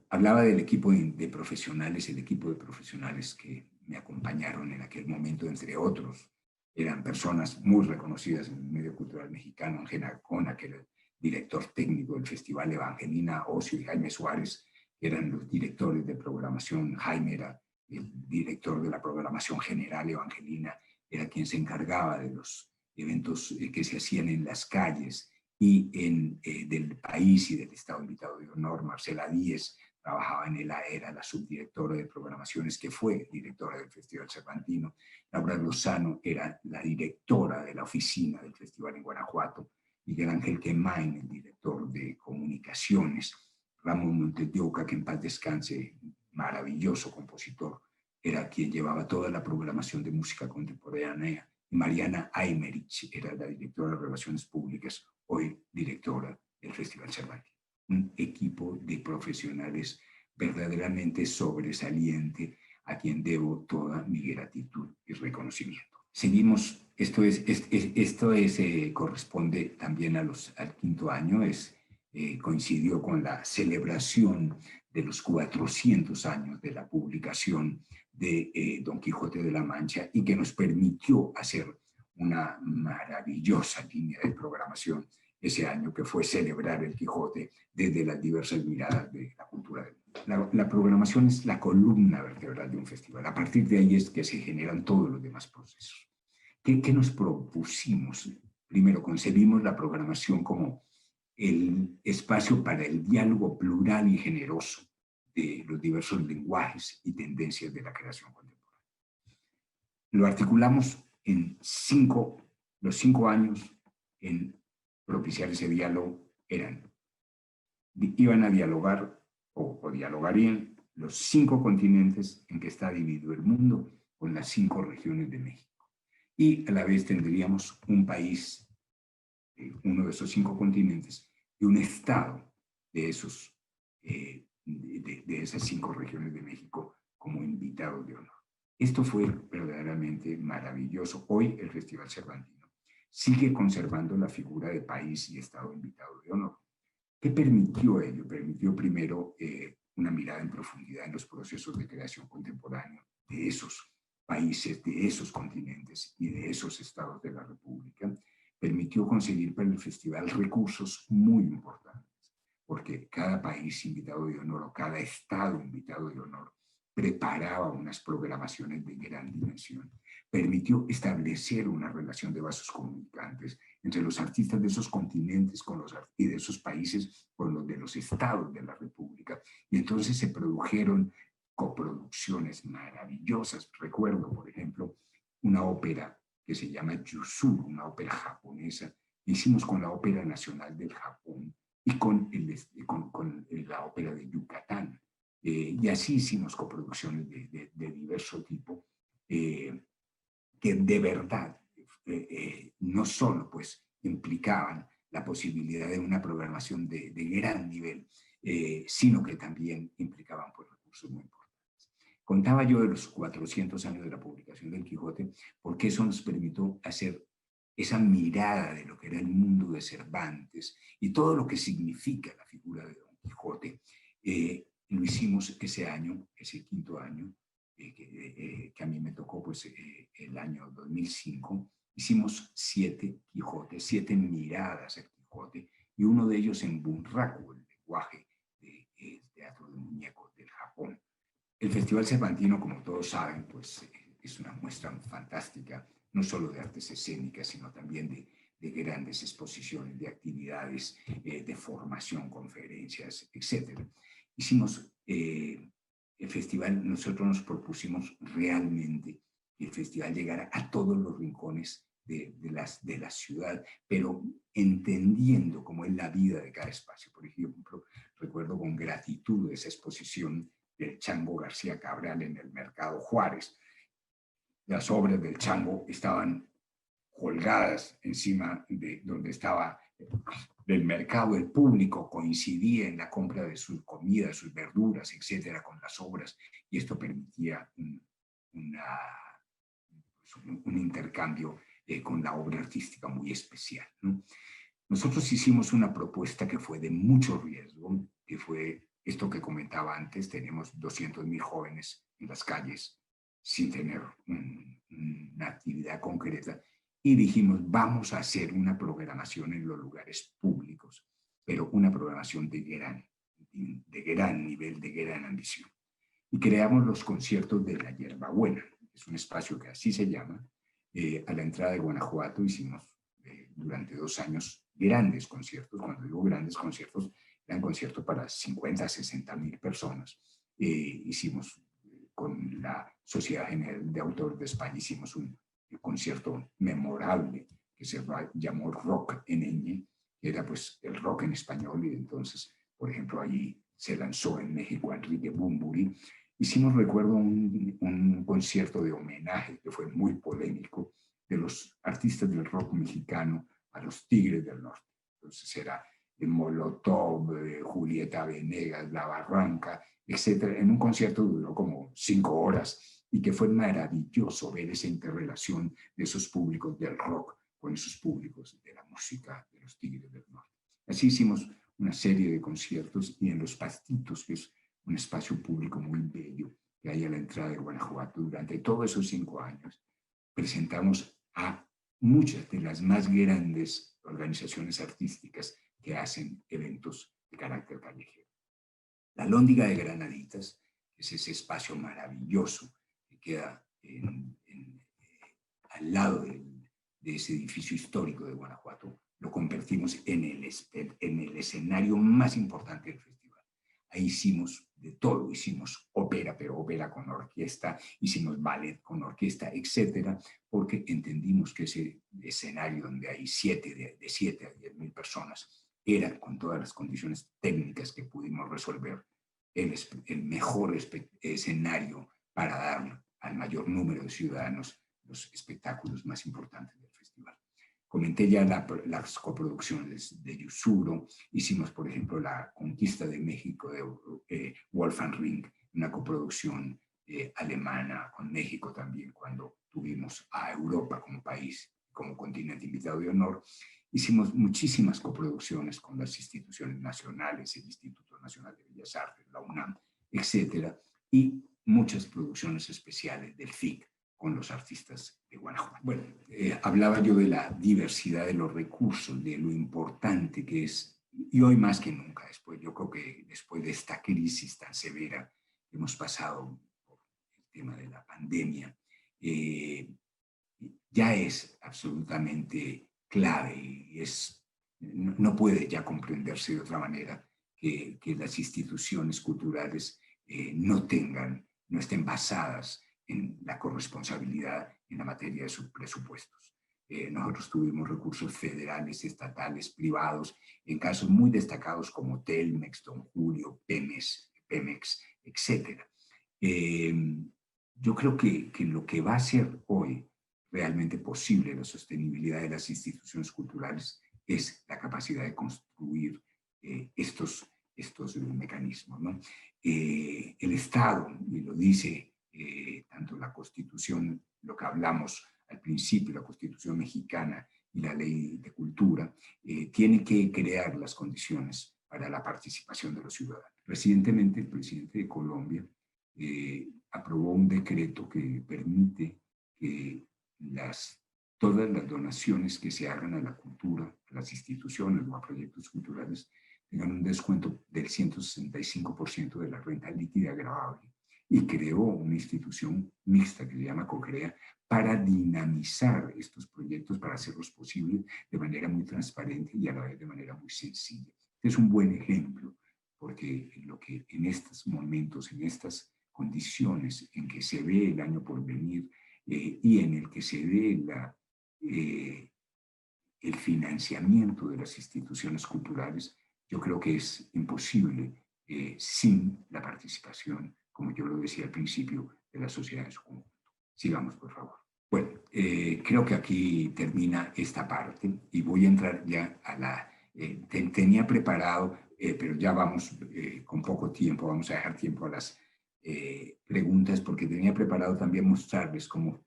Hablaba del equipo de profesionales, el equipo de profesionales que me acompañaron en aquel momento, entre otros, eran personas muy reconocidas en el medio cultural mexicano, Ángel Arcona, que era el director técnico del festival, Evangelina Ocio y Jaime Suárez, que eran los directores de programación. Jaime era el director de la programación general, Evangelina era quien se encargaba de los eventos que se hacían en las calles y del país y del Estado invitado de honor. Marcela Díez trabajaba en el AERA, la subdirectora de programaciones, que fue directora del Festival Cervantino. Laura Lozano era la directora de la oficina del festival en Guanajuato. Miguel Ángel Quemain, el director de comunicaciones. Ramón Montes de Oca, que en paz descanse, maravilloso compositor, era quien llevaba toda la programación de música contemporánea. Y Mariana Aymerich era la directora de Relaciones Públicas, hoy directora del Festival Cervantino. Un equipo de profesionales verdaderamente sobresaliente, a quien debo toda mi gratitud y reconocimiento. Seguimos, corresponde también al quinto año, coincidió con la celebración de los 400 años de la publicación de Don Quijote de la Mancha y que nos permitió hacer una maravillosa línea de programación ese año, que fue celebrar el Quijote desde las diversas miradas de la cultura del mundo. La programación es la columna vertebral de un festival. A partir de ahí es que se generan todos los demás procesos. ¿Qué nos propusimos? Primero, concebimos la programación como el espacio para el diálogo plural y generoso de los diversos lenguajes y tendencias de la creación contemporánea. Lo articulamos en los 5 años en propiciar ese diálogo. Iban a dialogar o dialogarían los 5 continentes en que está dividido el mundo con las 5 regiones de México. Y a la vez tendríamos un país, uno de esos 5 continentes, y un estado de esas 5 regiones de México como invitados de honor. Esto fue verdaderamente maravilloso. Hoy el Festival Cervantino sigue conservando la figura de país y estado invitado de honor. ¿Qué permitió ello? Permitió primero una mirada en profundidad en los procesos de creación contemporánea de esos países, de esos continentes y de esos estados de la República. Permitió conseguir para el festival recursos muy importantes, porque cada país invitado de honor o cada estado invitado de honor preparaba unas programaciones de gran dimensión. Permitió establecer una relación de vasos comunicantes entre los artistas de esos continentes y de esos países con los de los estados de la República. Y entonces se produjeron coproducciones maravillosas. Recuerdo, por ejemplo, una ópera que se llama Yusuru, una ópera japonesa, que hicimos con la Ópera Nacional del Japón y con la Ópera de Yucatán. Y así hicimos coproducciones de diverso tipo, que de verdad no solo pues implicaban la posibilidad de una programación de gran nivel, sino que también implicaban pues recursos muy importantes. Contaba yo de los 400 años de la publicación del Quijote, porque eso nos permitió hacer esa mirada de lo que era el mundo de Cervantes y todo lo que significa la figura de Don Quijote. Lo hicimos ese año, ese quinto año, que a mí me tocó pues el año 2005. Hicimos 7 Quijotes, 7 miradas al Quijote, y uno de ellos en Bunraku, lenguaje del teatro de muñecos del Japón. El Festival Cervantino, como todos saben, pues es una muestra fantástica, no solo de artes escénicas, sino también de grandes exposiciones, de actividades de formación, conferencias, etc. Hicimos el festival, nosotros nos propusimos realmente que el festival llegara a todos los rincones de la ciudad, pero entendiendo cómo es la vida de cada espacio. Por ejemplo, recuerdo con gratitud esa exposición del Chango García Cabral en el Mercado Juárez. Las obras del Chango estaban colgadas encima de donde estaba del mercado. El público coincidía en la compra de sus comidas, sus verduras, etcétera, con las obras, y esto permitía un intercambio con la obra artística muy especial, ¿no? Nosotros hicimos una propuesta que fue de mucho riesgo, que fue esto que comentaba antes. Tenemos 200.000 jóvenes en las calles sin tener una actividad concreta, y dijimos, vamos a hacer una programación en los lugares públicos, pero una programación de gran nivel, de gran ambición. Y creamos los conciertos de la Hierbabuena. Es un espacio que así se llama. A la entrada de Guanajuato hicimos durante 2 años grandes conciertos. Cuando digo grandes conciertos, eran conciertos para 50, 60.000 personas. Hicimos con la Sociedad General de Autores de España, hicimos un concierto memorable que se llamó Rock en Ñ, que era pues el rock en español, y entonces, por ejemplo, allí se lanzó en México Enrique Bunbury. Hicimos, recuerdo, un concierto de homenaje que fue muy polémico, de los artistas del rock mexicano a los Tigres del Norte. Entonces era Molotov, Julieta Venegas, La Barranca, etcétera. En un concierto duró como 5 horas, y que fue maravilloso ver esa interrelación de esos públicos del rock con esos públicos de la música de los Tigres del Norte. Así hicimos una serie de conciertos, y en Los Pastitos, que es un espacio público muy bello que hay a la entrada de Guanajuato, durante todos esos 5 años, presentamos a muchas de las más grandes organizaciones artísticas que hacen eventos de carácter callejero. La Lóndiga de Granaditas es ese espacio maravilloso que queda al lado de ese edificio histórico de Guanajuato. Lo convertimos en el escenario más importante del festival. Ahí hicimos de todo, hicimos ópera, pero ópera con orquesta, hicimos ballet con orquesta, etcétera, porque entendimos que ese escenario donde hay de 7 a 10.000 personas era, con todas las condiciones técnicas que pudimos resolver, el mejor escenario para dar al mayor número de ciudadanos los espectáculos más importantes del festival. Comenté ya las coproducciones de Yusuro. Hicimos, por ejemplo, La Conquista de México de Wolfgang Ring, una coproducción alemana con México también, cuando tuvimos a Europa como país, como continente invitado de honor. Hicimos muchísimas coproducciones con las instituciones nacionales, el Instituto Nacional de Bellas Artes, la UNAM, etcétera, y muchas producciones especiales del FIC con los artistas de Guanajuato. Bueno, hablaba yo de la diversidad de los recursos, de lo importante que es, y hoy más que nunca, yo creo que después de esta crisis tan severa que hemos pasado por el tema de la pandemia, ya es absolutamente clave, y no puede ya comprenderse de otra manera que las instituciones culturales no estén basadas en la corresponsabilidad en la materia de sus presupuestos. Nosotros tuvimos recursos federales, estatales, privados, en casos muy destacados como Telmex, Don Julio, Pemex, etc. Yo creo que lo que va a ser hoy realmente posible la sostenibilidad de las instituciones culturales es la capacidad de construir estos mecanismos, ¿no? El Estado, y lo dice tanto la Constitución, lo que hablamos al principio, la Constitución mexicana y la Ley de Cultura, tiene que crear las condiciones para la participación de los ciudadanos. Recientemente, el presidente de Colombia aprobó un decreto que permite que todas las donaciones que se hagan a la cultura, a las instituciones o a proyectos culturales, tengan un descuento del 165% de la renta líquida gravable, y creó una institución mixta que se llama COCREA para dinamizar estos proyectos, para hacerlos posibles de manera muy transparente y a la vez de manera muy sencilla. Es un buen ejemplo, porque lo que en estos momentos, en estas condiciones en que se ve el año por venir y en el que se ve el financiamiento de las instituciones culturales, yo creo que es imposible sin la participación, como yo lo decía al principio, de la sociedad en su conjunto. Sigamos, por favor. Bueno, creo que aquí termina esta parte y voy a entrar ya a la... tenía preparado, pero ya vamos con poco tiempo, vamos a dejar tiempo a las preguntas, porque tenía preparado también mostrarles cómo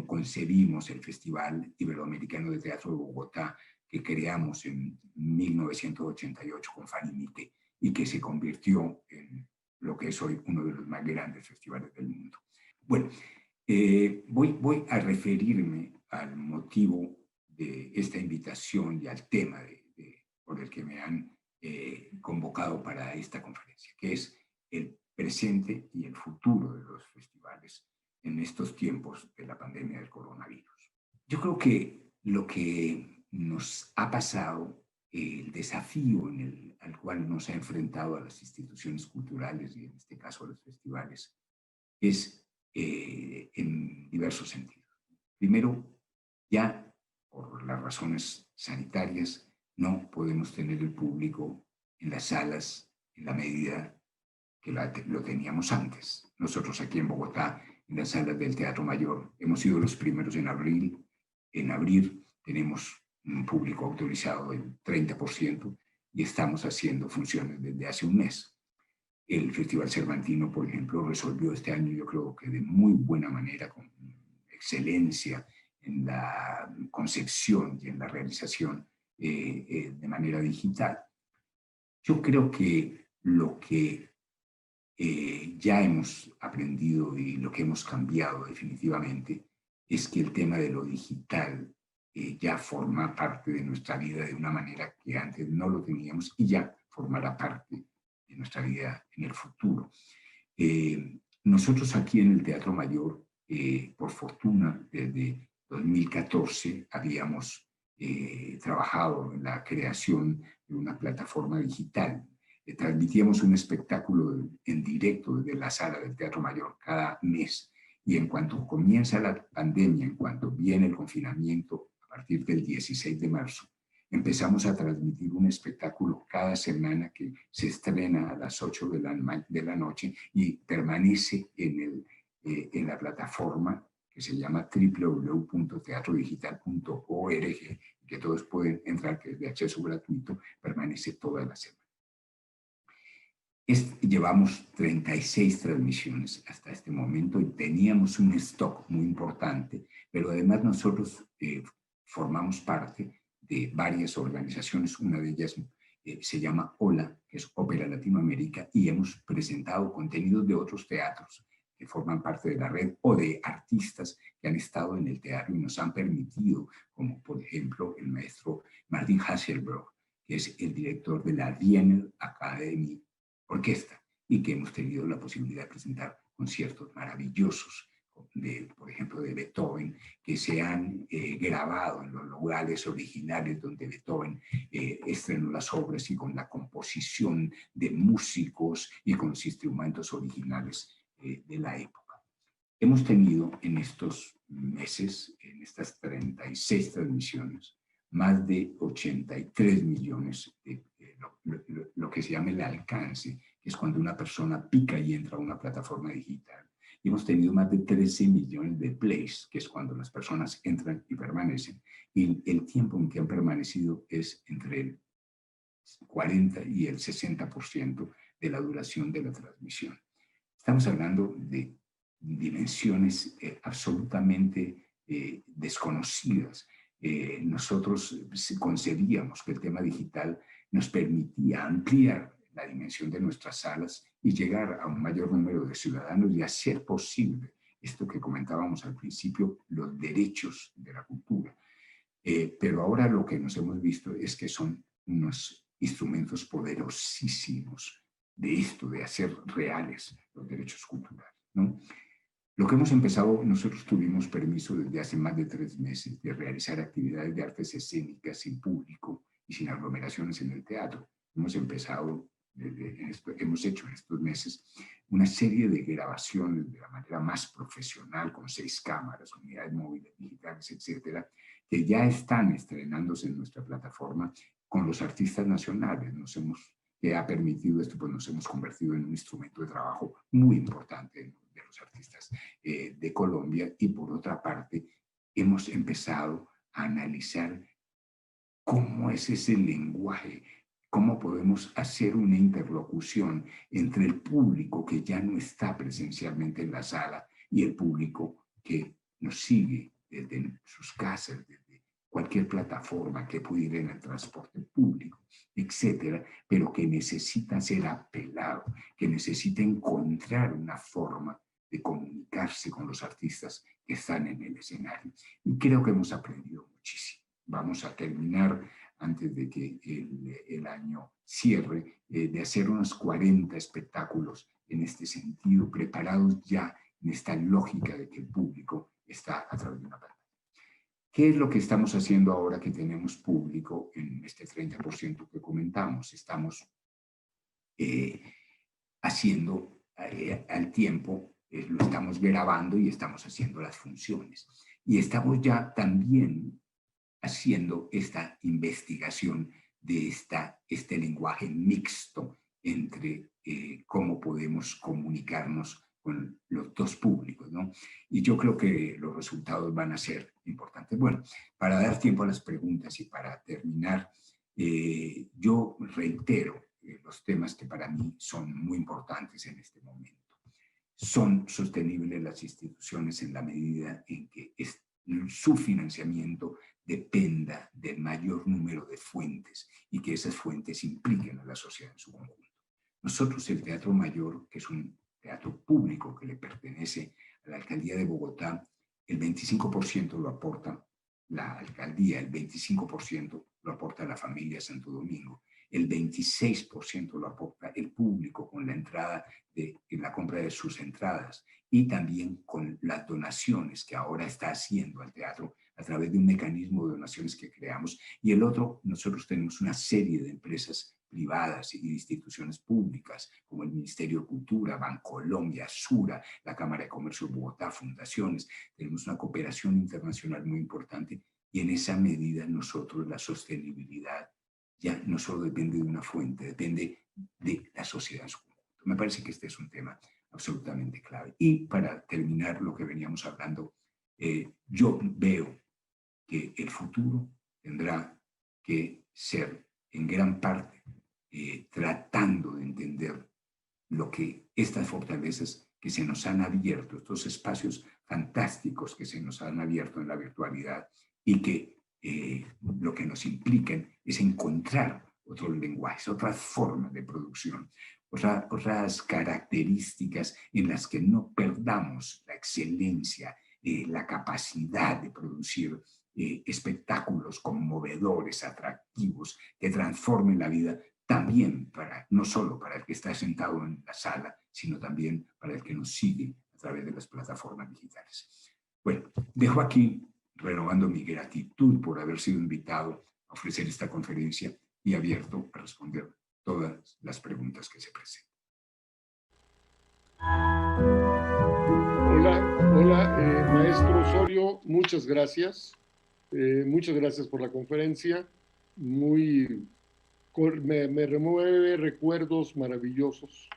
concebimos el Festival Iberoamericano de Teatro de Bogotá, que creamos en 1988 con Fanny Mique y que se convirtió en lo que es hoy uno de los más grandes festivales del mundo. Bueno, voy a referirme al motivo de esta invitación y al tema por el que me han convocado para esta conferencia, que es el presente y el futuro de los festivales en estos tiempos de la pandemia del coronavirus. Yo creo que lo que nos ha pasado, el desafío al cual nos ha enfrentado a las instituciones culturales y en este caso a los festivales, es en diversos sentidos. Primero, ya por las razones sanitarias, no podemos tener el público en las salas en la medida que lo teníamos antes. Nosotros aquí en Bogotá, en las salas del Teatro Mayor, hemos sido los primeros en abrir. En abrir tenemos un público autorizado del 30% y estamos haciendo funciones desde hace un mes. El Festival Cervantino, por ejemplo, resolvió este año, yo creo que de muy buena manera, con excelencia en la concepción y en la realización de manera digital. Yo creo que lo que ya hemos aprendido y lo que hemos cambiado definitivamente es que el tema de lo digital ya forma parte de nuestra vida de una manera que antes no lo teníamos y ya formará parte de nuestra vida en el futuro. Nosotros aquí en el Teatro Mayor, por fortuna, desde 2014 habíamos trabajado en la creación de una plataforma digital. Transmitíamos un espectáculo en directo desde la sala del Teatro Mayor cada mes, y en cuanto comienza la pandemia, en cuanto viene el confinamiento a partir del 16 de marzo, empezamos a transmitir un espectáculo cada semana que se estrena a las 8 de la noche y permanece en la plataforma que se llama www.teatrodigital.org, que todos pueden entrar, que es de acceso gratuito, permanece toda la semana. Llevamos 36 transmisiones hasta este momento y teníamos un stock muy importante, pero además nosotros formamos parte de varias organizaciones. Una de ellas se llama OLA, que es Ópera Latinoamérica, y hemos presentado contenidos de otros teatros que forman parte de la red o de artistas que han estado en el teatro y nos han permitido, como por ejemplo el maestro Martin Hasselbrock, que es el director de la Wiener Academy Orquesta, y que hemos tenido la posibilidad de presentar conciertos maravillosos, por ejemplo, de Beethoven, que se han grabado en los lugares originales donde Beethoven estrenó las obras, y con la composición de músicos y con los instrumentos originales de la época. Hemos tenido en estos meses, en estas 36 transmisiones, más de 83 millones de lo que se llama el alcance, que es cuando una persona pica y entra a una plataforma digital. Y hemos tenido más de 13 millones de plays, que es cuando las personas entran y permanecen. Y el tiempo en que han permanecido es entre el 40 y el 60% de la duración de la transmisión. Estamos hablando de dimensiones absolutamente desconocidas. Nosotros concebíamos que el tema digital nos permitía ampliar la dimensión de nuestras salas y llegar a un mayor número de ciudadanos y hacer posible esto que comentábamos al principio, los derechos de la cultura. Pero ahora lo que nos hemos visto es que son unos instrumentos poderosísimos de esto, de hacer reales los derechos culturales, ¿no? Lo que hemos empezado, nosotros tuvimos permiso desde hace más de 3 meses de realizar actividades de artes escénicas sin público y sin aglomeraciones en el teatro. Hemos empezado, hemos hecho en estos meses una serie de grabaciones de la manera más profesional, con 6 cámaras, unidades móviles, digitales, etcétera, que ya están estrenándose en nuestra plataforma con los artistas nacionales. Que ha permitido esto, pues nos hemos convertido en un instrumento de trabajo muy importante de los artistas de Colombia. Y por otra parte, hemos empezado a analizar cómo es ese lenguaje, cómo podemos hacer una interlocución entre el público que ya no está presencialmente en la sala y el público que nos sigue desde sus casas, desde cualquier plataforma, que puede ir en el transporte público, etcétera, pero que necesita ser apelado, que necesita encontrar una forma de comunicarse con los artistas que están en el escenario. Y creo que hemos aprendido muchísimo. Vamos a terminar, antes de que el año cierre, de hacer unos 40 espectáculos en este sentido, preparados ya en esta lógica de que el público está a través de una pantalla. ¿Qué es lo que estamos haciendo ahora que tenemos público en este 30% que comentamos? Estamos haciendo al tiempo, lo estamos grabando y estamos haciendo las funciones. Y estamos ya también haciendo esta investigación de este lenguaje mixto entre cómo podemos comunicarnos con los dos públicos, ¿no? Y yo creo que los resultados van a ser importantes. Bueno, para dar tiempo a las preguntas y para terminar, yo reitero los temas que para mí son muy importantes en este momento. Son sostenibles las instituciones en la medida en que su financiamiento dependa del mayor número de fuentes y que esas fuentes impliquen a la sociedad en su conjunto. Nosotros, el Teatro Mayor, que es un teatro público que le pertenece a la Alcaldía de Bogotá, el 25% lo aporta la alcaldía, el 25% lo aporta la familia Santo Domingo, el 26% lo aporta el público con la entrada en la compra de sus entradas y también con las donaciones que ahora está haciendo al teatro a través de un mecanismo de donaciones que creamos. Y el otro, nosotros tenemos una serie de empresas privadas y de instituciones públicas como el Ministerio de Cultura, Bancolombia, Sura, la Cámara de Comercio de Bogotá, fundaciones. Tenemos una cooperación internacional muy importante y en esa medida nosotros la sostenibilidad ya no solo depende de una fuente, depende de la sociedad en su conjunto. Me parece que este es un tema absolutamente clave. Y para terminar lo que veníamos hablando, yo veo que el futuro tendrá que ser en gran parte tratando de entender lo que estas fortalezas que se nos han abierto, estos espacios fantásticos que se nos han abierto en la virtualidad y que lo que nos implican es encontrar otros lenguajes, otras formas de producción, otras características en las que no perdamos la excelencia, la capacidad de producir espectáculos conmovedores, atractivos, que transformen la vida también no solo para el que está sentado en la sala, sino también para el que nos sigue a través de las plataformas digitales. Bueno, dejo aquí renovando mi gratitud por haber sido invitado a ofrecer esta conferencia y abierto a responder todas las preguntas que se presenten. Hola, maestro Osorio, muchas gracias. Muchas gracias por la conferencia. Me remueve recuerdos maravillosos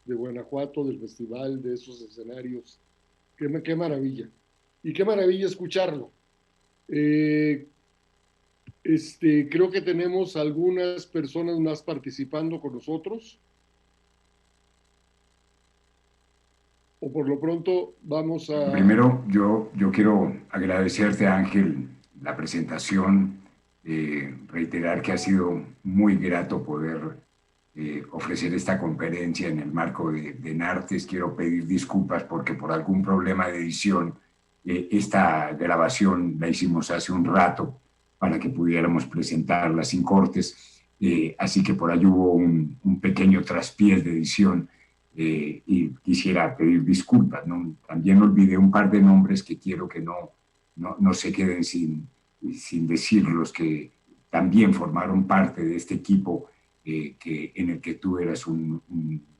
de Guanajuato, del festival, de esos escenarios. Qué maravilla. Y qué maravilla escucharlo. Creo que tenemos algunas personas más participando con nosotros. O por lo pronto vamos a... Primero, yo quiero agradecerte, Ángel, la presentación, reiterar que ha sido muy grato poder ofrecer esta conferencia en el marco de Nartes. Quiero pedir disculpas porque por algún problema de edición esta grabación la hicimos hace un rato para que pudiéramos presentarla sin cortes. así que por ahí hubo un pequeño traspiés de edición y quisiera pedir disculpas, ¿no? También olvidé un par de nombres que quiero que no se queden sin decirlos, que también formaron parte de este equipo en el que tú eras un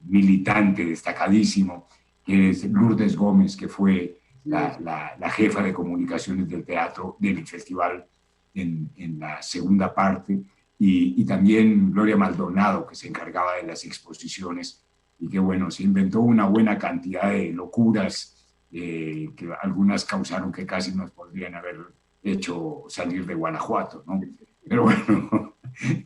militante destacadísimo, que es Lourdes Gómez, que fue la jefa de comunicaciones del teatro, del festival en la segunda parte, y también Gloria Maldonado, que se encargaba de las exposiciones, y que bueno, se inventó una buena cantidad de locuras, que algunas causaron que casi nos podrían haber hecho salir de Guanajuato, ¿no? Pero bueno,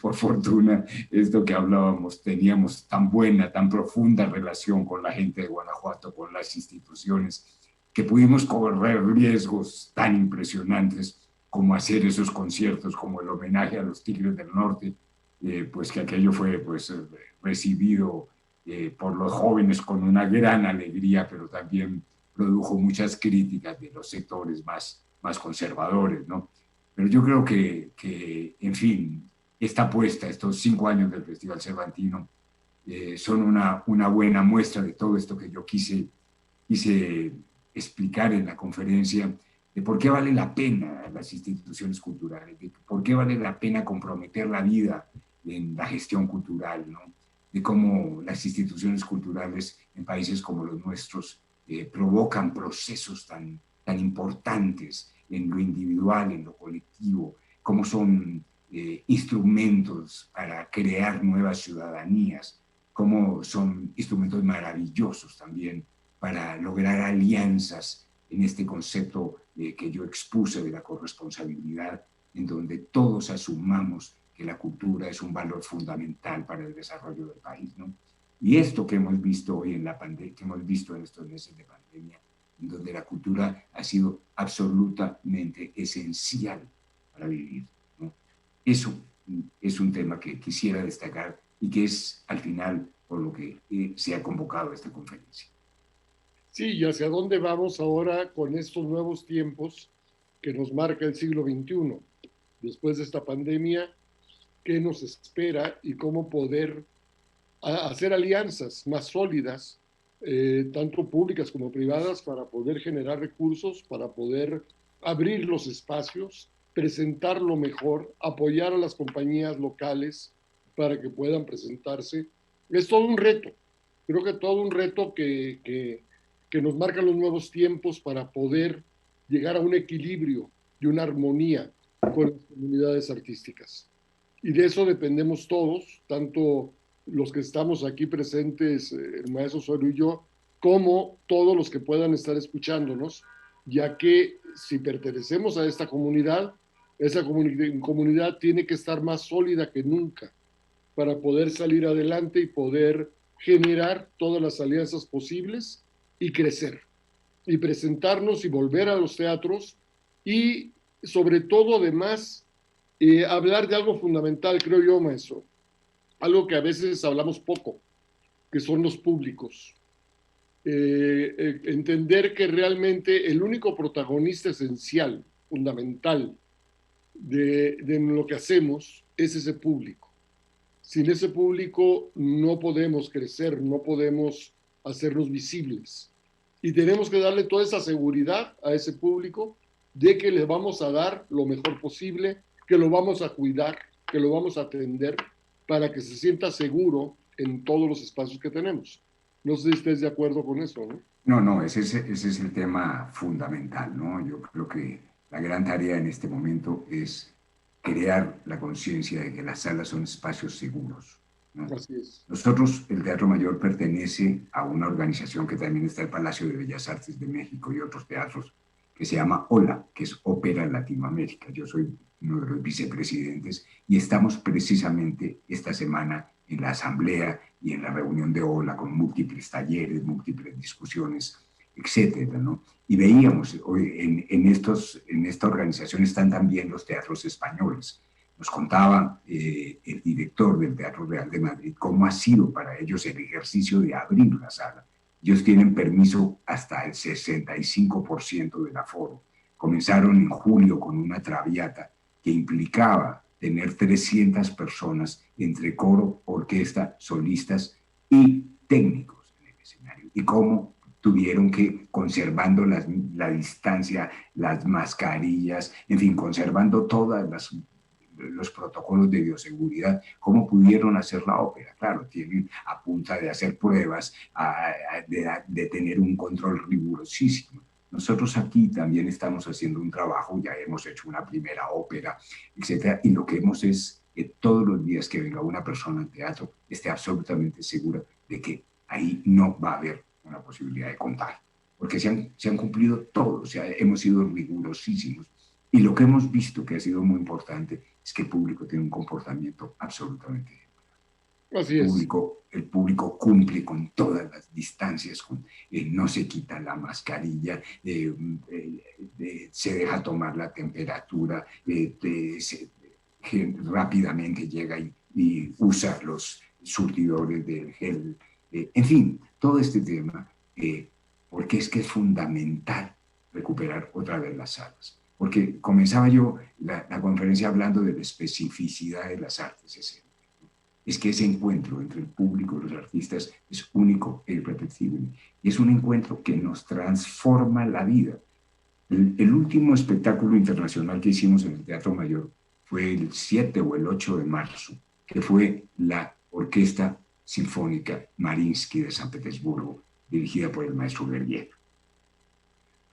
por fortuna, esto que hablábamos, teníamos tan buena, tan profunda relación con la gente de Guanajuato, con las instituciones, que pudimos correr riesgos tan impresionantes como hacer esos conciertos, como el homenaje a los Tigres del Norte, pues que aquello fue pues, recibido por los jóvenes con una gran alegría, pero también produjo muchas críticas de los sectores más conservadores, ¿no? Pero yo creo que en fin, esta apuesta, estos 5 años del Festival Cervantino, son una buena muestra de todo esto que yo quise explicar en la conferencia, de por qué vale la pena las instituciones culturales, de por qué vale la pena comprometer la vida en la gestión cultural, ¿no? De cómo las instituciones culturales en países como los nuestros provocan procesos tan importantes en lo individual, en lo colectivo, cómo son instrumentos para crear nuevas ciudadanías, cómo son instrumentos maravillosos también para lograr alianzas en este concepto que yo expuse de la corresponsabilidad, en donde todos asumamos que la cultura es un valor fundamental para el desarrollo del país, ¿no? Y esto que hemos visto hoy en la pandemia, que hemos visto en estos meses de pandemia, en donde la cultura ha sido absolutamente esencial para vivir, ¿no? Eso es un tema que quisiera destacar y que es al final por lo que se ha convocado esta conferencia. Sí, ¿y hacia dónde vamos ahora con estos nuevos tiempos que nos marca el siglo XXI? Después de esta pandemia, ¿qué nos espera y cómo poder hacer alianzas más sólidas, tanto públicas como privadas, para poder generar recursos, para poder abrir los espacios, presentarlo mejor, apoyar a las compañías locales para que puedan presentarse? Es todo un reto, creo que todo un reto que nos marcan los nuevos tiempos para poder llegar a un equilibrio y una armonía con las comunidades artísticas. Y de eso dependemos todos, tanto los que estamos aquí presentes, el maestro Osorio y yo, como todos los que puedan estar escuchándonos, ya que si pertenecemos a esta comunidad, esa comunidad tiene que estar más sólida que nunca para poder salir adelante y poder generar todas las alianzas posibles y crecer, y presentarnos y volver a los teatros, y sobre todo además hablar de algo fundamental, creo yo, maestro, algo que a veces hablamos poco, que son los públicos. Entender que realmente el único protagonista esencial, fundamental de lo que hacemos es ese público. Sin ese público no podemos crecer, no podemos hacernos visibles. Y tenemos que darle toda esa seguridad a ese público de que le vamos a dar lo mejor posible, que lo vamos a cuidar, que lo vamos a atender para que se sienta seguro en todos los espacios que tenemos. No sé si estés de acuerdo con eso, ¿no? No, ese es el tema fundamental, ¿no? Yo creo que la gran tarea en este momento es crear la conciencia de que las salas son espacios seguros, ¿no? Así es. Nosotros, el Teatro Mayor pertenece a una organización que también está en el Palacio de Bellas Artes de México y otros teatros, que se llama OLA, que es Ópera en Latinoamérica. Yo soy uno de los vicepresidentes y estamos precisamente esta semana en la asamblea y en la reunión de OLA con múltiples talleres, múltiples discusiones, etcétera, ¿no? Y veíamos, hoy en esta organización están también los teatros españoles. Nos contaba el director del Teatro Real de Madrid cómo ha sido para ellos el ejercicio de abrir la sala. Ellos tienen permiso hasta el 65% del aforo. Comenzaron en julio con una traviata que implicaba tener 300 personas entre coro, orquesta, solistas y técnicos en el escenario. Y cómo tuvieron que, conservando la distancia, las mascarillas, en fin, conservando todas los protocolos de bioseguridad, cómo pudieron hacer la ópera. Claro, tienen a punta de hacer pruebas, de tener un control rigurosísimo. Nosotros aquí también estamos haciendo un trabajo, ya hemos hecho una primera ópera, etcétera, y lo que hemos es que todos los días que venga una persona al teatro esté absolutamente segura de que ahí no va a haber una posibilidad de contagio, porque se han cumplido todos, o sea, hemos sido rigurosísimos. Y lo que hemos visto que ha sido muy importante es que el público tiene un comportamiento absolutamente Así es. el público cumple con todas las distancias, no se quita la mascarilla, se deja tomar la temperatura, rápidamente llega y usa los surtidores del gel. En fin, todo este tema, porque es que es fundamental recuperar otra vez las salas. Porque comenzaba yo la conferencia hablando de la especificidad de las artes escénicas. Es que ese encuentro entre el público y los artistas es único e irrepetible. Y es un encuentro que nos transforma la vida. El último espectáculo internacional que hicimos en el Teatro Mayor fue el 7 o el 8 de marzo, que fue la Orquesta Sinfónica Mariinsky de San Petersburgo, dirigida por el maestro Gergiev.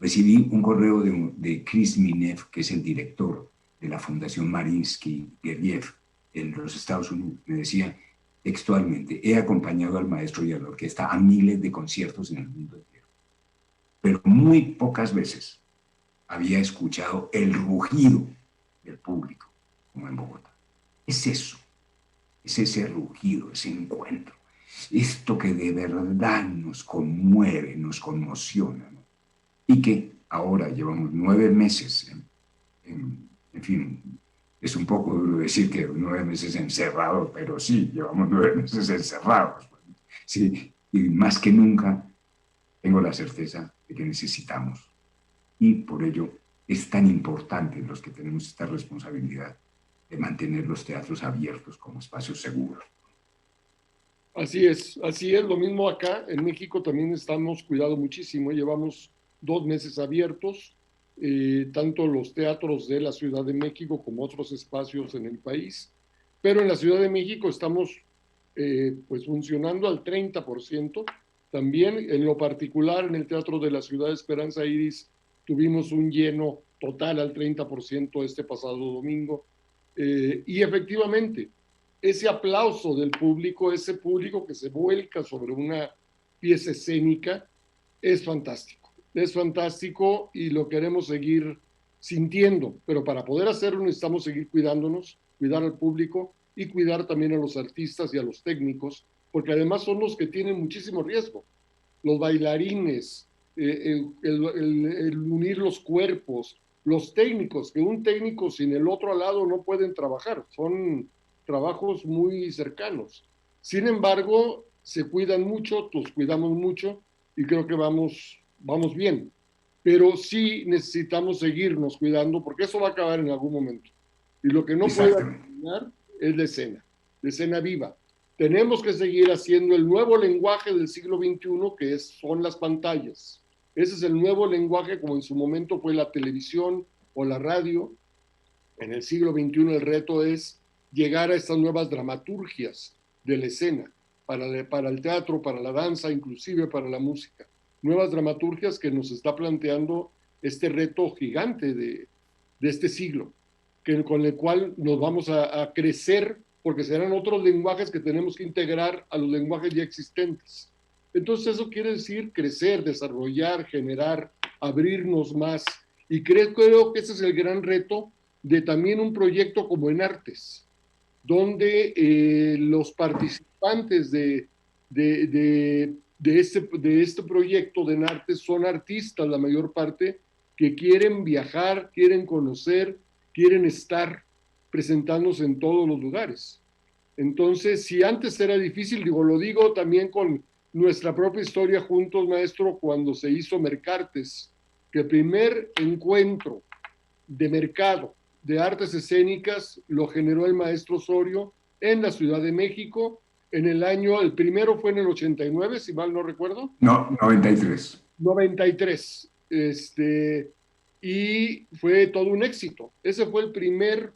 Recibí un correo de Chris Minev, que es el director de la Fundación Mariinsky-Gergiev en los Estados Unidos. Me decía textualmente: he acompañado al maestro y a la orquesta a miles de conciertos en el mundo entero, pero muy pocas veces había escuchado el rugido del público como en Bogotá. Es eso, es ese rugido, ese encuentro, esto que de verdad nos conmueve, nos conmociona, ¿no? Y que ahora llevamos 9 meses, en fin, es un poco duro decir que 9 meses encerrados, pero sí, llevamos 9 meses encerrados. Sí, y más que nunca tengo la certeza de que necesitamos. Y por ello es tan importante los que tenemos esta responsabilidad de mantener los teatros abiertos como espacios seguros. Así es, lo mismo acá. En México también estamos cuidando muchísimo. Llevamos 2 meses abiertos, tanto los teatros de la Ciudad de México como otros espacios en el país. Pero en la Ciudad de México estamos pues funcionando al 30%. También en lo particular en el Teatro de la Ciudad de Esperanza Iris tuvimos un lleno total al 30% este pasado domingo. Y efectivamente, ese aplauso del público, ese público que se vuelca sobre una pieza escénica, es fantástico. Es fantástico y lo queremos seguir sintiendo, pero para poder hacerlo necesitamos seguir cuidándonos, cuidar al público y cuidar también a los artistas y a los técnicos, porque además son los que tienen muchísimo riesgo. Los bailarines, el unir los cuerpos, los técnicos, que un técnico sin el otro al lado no pueden trabajar, son trabajos muy cercanos. Sin embargo, se cuidan mucho, nos cuidamos mucho y creo que vamos bien. Pero sí necesitamos seguirnos cuidando porque eso va a acabar en algún momento. Y lo que no puede terminar es la escena viva. Tenemos que seguir haciendo el nuevo lenguaje del siglo XXI, que son las pantallas. Ese es el nuevo lenguaje, como en su momento fue la televisión o la radio. En el siglo XXI el reto es llegar a estas nuevas dramaturgias de la escena, para el teatro, para la danza, inclusive para la música. Nuevas dramaturgias que nos está planteando este reto gigante de este siglo, con el cual nos vamos a crecer, porque serán otros lenguajes que tenemos que integrar a los lenguajes ya existentes. Entonces eso quiere decir crecer, desarrollar, generar, abrirnos más. Y creo que ese es el gran reto de también un proyecto como Enartes, donde los participantes de este proyecto de Enartes son artistas, la mayor parte, que quieren viajar, quieren conocer, quieren estar presentándose en todos los lugares. Entonces, si antes era difícil, lo digo también con nuestra propia historia juntos, maestro, cuando se hizo Mercartes, que el primer encuentro de mercado de Artes Escénicas lo generó el maestro Osorio en la Ciudad de México en el año, el primero fue en el 89, si mal no recuerdo. No, 93. 93. Y fue todo un éxito. Ese fue el primer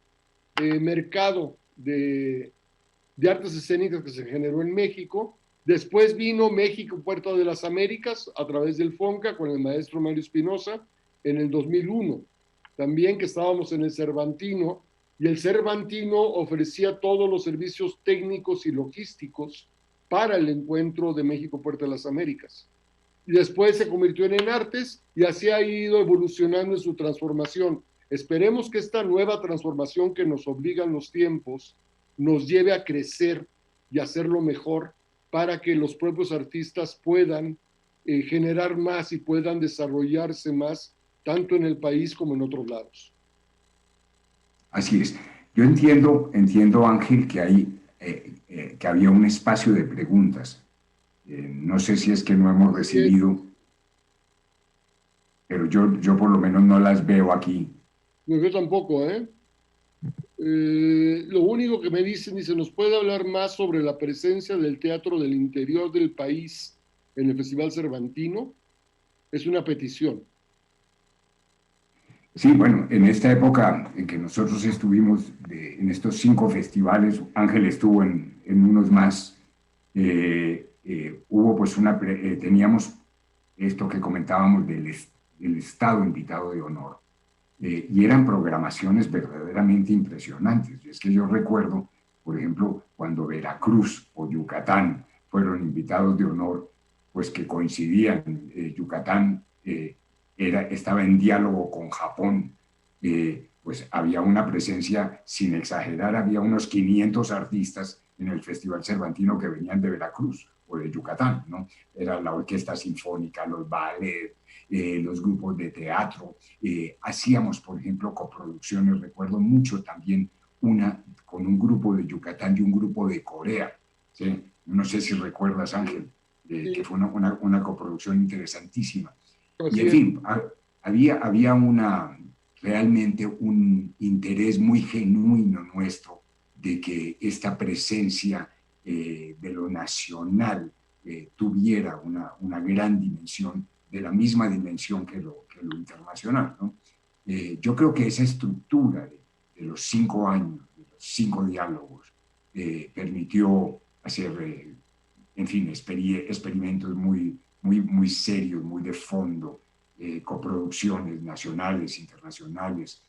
mercado de artes escénicas que se generó en México. Después vino México, Puerto de las Américas, a través del FONCA, con el maestro Mario Espinosa, en el 2001. También que estábamos en el Cervantino, y el Cervantino ofrecía todos los servicios técnicos y logísticos para el encuentro de México, Puerto de las Américas. Y después se convirtió en Artes, y así ha ido evolucionando en su transformación. Esperemos que esta nueva transformación que nos obligan los tiempos nos lleve a crecer y hacerlo mejor para que los propios artistas puedan generar más y puedan desarrollarse más, tanto en el país como en otros lados. Así es. Yo entiendo Ángel, que había un espacio de preguntas. No sé si es que no hemos recibido, pero yo por lo menos no las veo aquí. No, yo tampoco, ¿eh? Lo único que me dicen, dice, ¿nos puede hablar más sobre la presencia del teatro del interior del país en el Festival Cervantino? Es una petición. Sí, bueno, en esta época en que nosotros estuvimos en estos 5 festivales, Ángel estuvo en unos más, hubo pues teníamos esto que comentábamos del Estado invitado de honor. Y eran programaciones verdaderamente impresionantes. Es que yo recuerdo, por ejemplo, cuando Veracruz o Yucatán fueron invitados de honor, pues que coincidían. Yucatán estaba en diálogo con Japón, pues había una presencia, sin exagerar, había unos 500 artistas en el Festival Cervantino que venían de Veracruz o de Yucatán, ¿no? Era la orquesta sinfónica, los ballets, los grupos de teatro. Hacíamos, por ejemplo, coproducciones, recuerdo mucho también una con un grupo de Yucatán y un grupo de Corea, ¿sí? No sé si recuerdas, Ángel, sí, que fue una coproducción interesantísima. Y en fin, había realmente un interés muy genuino nuestro de que esta presencia de lo nacional tuviera una gran dimensión, de la misma dimensión que lo internacional, ¿no? Yo creo que esa estructura de los 5 años, de los 5 diálogos, permitió hacer, en fin, experimentos muy serios, muy de fondo, coproducciones nacionales, internacionales,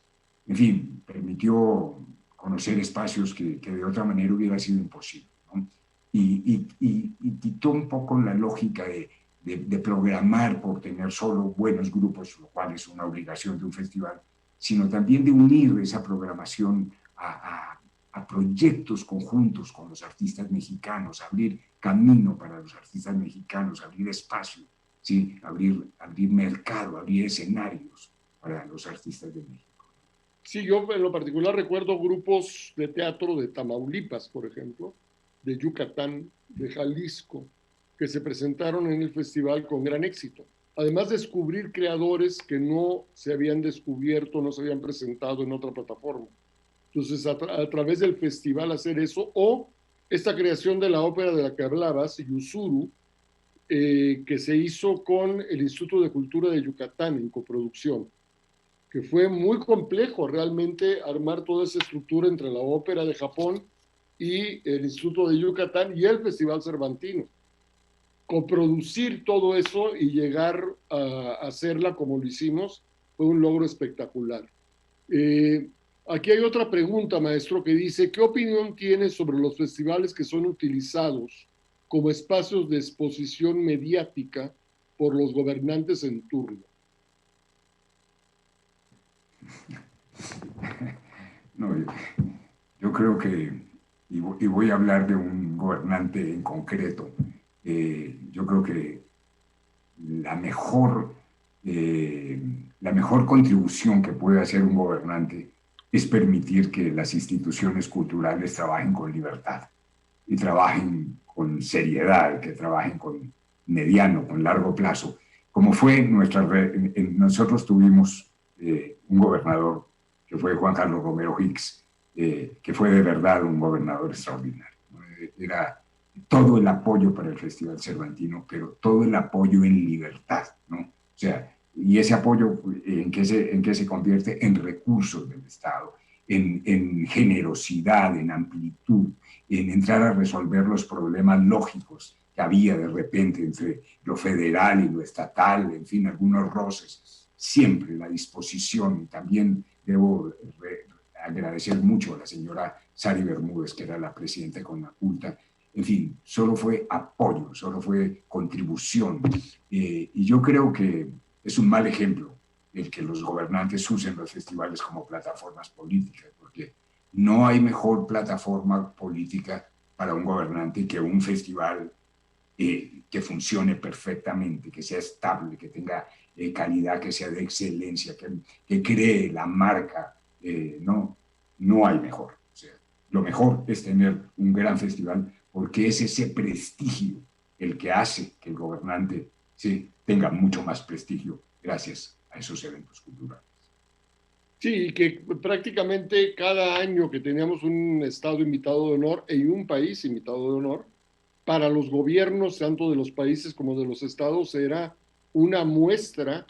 en fin, permitió conocer espacios que de otra manera hubiera sido imposible, ¿no? Y quitó un poco la lógica de programar por tener solo buenos grupos, lo cual es una obligación de un festival, sino también de unir esa programación a proyectos conjuntos con los artistas mexicanos, abrir camino para los artistas mexicanos, abrir espacio, ¿sí? abrir mercado, abrir escenarios para los artistas de México. Sí, yo en lo particular recuerdo grupos de teatro de Tamaulipas, por ejemplo, de Yucatán, de Jalisco, que se presentaron en el festival con gran éxito. Además, descubrir creadores que no se habían descubierto, no se habían presentado en otra plataforma. Entonces, a través del festival hacer eso, o esta creación de la ópera de la que hablabas, Yusuru, que se hizo con el Instituto de Cultura de Yucatán en coproducción, que fue muy complejo realmente armar toda esa estructura entre la ópera de Japón y el Instituto de Yucatán y el Festival Cervantino. Coproducir todo eso y llegar a hacerla como lo hicimos fue un logro espectacular. Aquí hay otra pregunta, maestro, que dice, ¿qué opinión tiene sobre los festivales que son utilizados como espacios de exposición mediática por los gobernantes en turno? No, yo creo que, y voy a hablar de un gobernante en concreto, yo creo que la mejor contribución que puede hacer un gobernante es permitir que las instituciones culturales trabajen con libertad y trabajen con seriedad, que trabajen con con largo plazo. Como fue nosotros tuvimos un gobernador que fue Juan Carlos Romero Hicks, que fue de verdad un gobernador extraordinario, ¿no? Era todo el apoyo para el Festival Cervantino, pero todo el apoyo en libertad, ¿no? O sea, y ese apoyo, ¿en qué se convierte? En recursos del Estado, en generosidad, en amplitud, en entrar a resolver los problemas lógicos que había de repente entre lo federal y lo estatal, en fin, algunos roces. Siempre la disposición, y también debo agradecer mucho a la señora Sari Bermúdez, que era la presidenta de Conaculta. En fin, solo fue apoyo, solo fue contribución. Y yo creo que es un mal ejemplo el que los gobernantes usen los festivales como plataformas políticas, porque no hay mejor plataforma política para un gobernante que un festival que funcione perfectamente, que sea estable, que tenga calidad, que sea de excelencia, que cree la marca. No hay mejor. O sea, lo mejor es tener un gran festival porque es ese prestigio el que hace que el gobernante tenga mucho más prestigio gracias a esos eventos culturales. Sí, que prácticamente cada año que teníamos un estado invitado de honor y un país invitado de honor, para los gobiernos, tanto de los países como de los estados, era una muestra,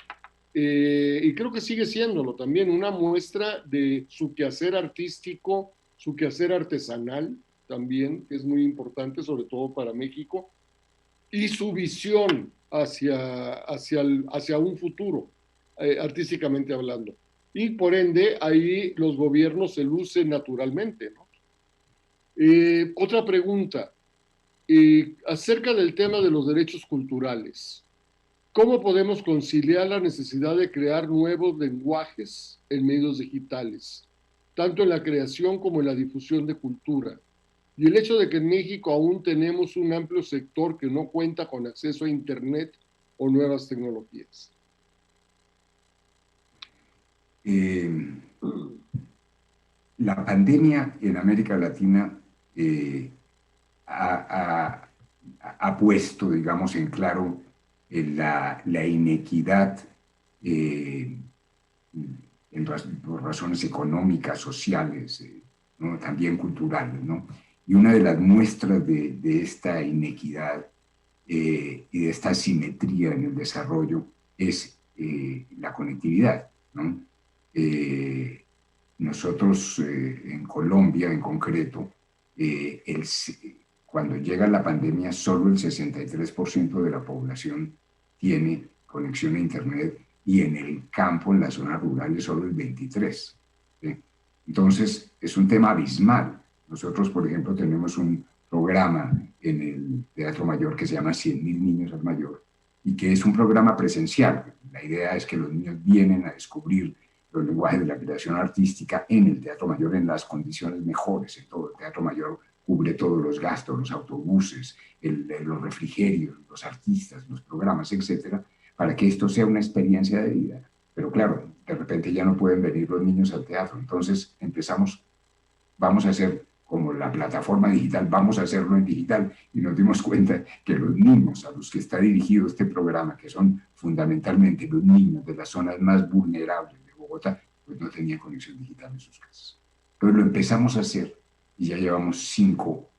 y creo que sigue siéndolo también, una muestra de su quehacer artístico, su quehacer artesanal también, que es muy importante, sobre todo para México, y su visión hacia un futuro, artísticamente hablando. Y por ende, ahí los gobiernos se lucen naturalmente, ¿no? Otra pregunta, acerca del tema de los derechos culturales. ¿Cómo podemos conciliar la necesidad de crear nuevos lenguajes en medios digitales, tanto en la creación como en la difusión de cultura? Y el hecho de que en México aún tenemos un amplio sector que no cuenta con acceso a Internet o nuevas tecnologías. La pandemia en América Latina ha, ha puesto, digamos, en claro la inequidad por razones económicas, sociales, ¿no? También culturales, ¿no? Y una de las muestras de esta inequidad y de esta asimetría en el desarrollo es la conectividad, ¿no? Nosotros en Colombia en concreto, cuando llega la pandemia, solo el 63% de la población tiene conexión a Internet y en el campo, en las zonas rurales, solo el 23%. ¿Sí? Entonces, es un tema abismal. Nosotros, por ejemplo, tenemos un programa en el Teatro Mayor que se llama 100.000 niños al mayor y que es un programa presencial. La idea es que los niños vienen a descubrir los lenguajes de la creación artística en el Teatro Mayor en las condiciones mejores. En todo el Teatro Mayor cubre todos los gastos, los autobuses, los refrigerios, los artistas, los programas, etcétera, para que esto sea una experiencia de vida. Pero claro, de repente ya no pueden venir los niños al teatro. Entonces vamos a hacer como la plataforma digital, vamos a hacerlo en digital. Y nos dimos cuenta que los niños a los que está dirigido este programa, que son fundamentalmente los niños de las zonas más vulnerables de Bogotá, pues no tenían conexión digital en sus casas. Entonces lo empezamos a hacer y ya llevamos cinco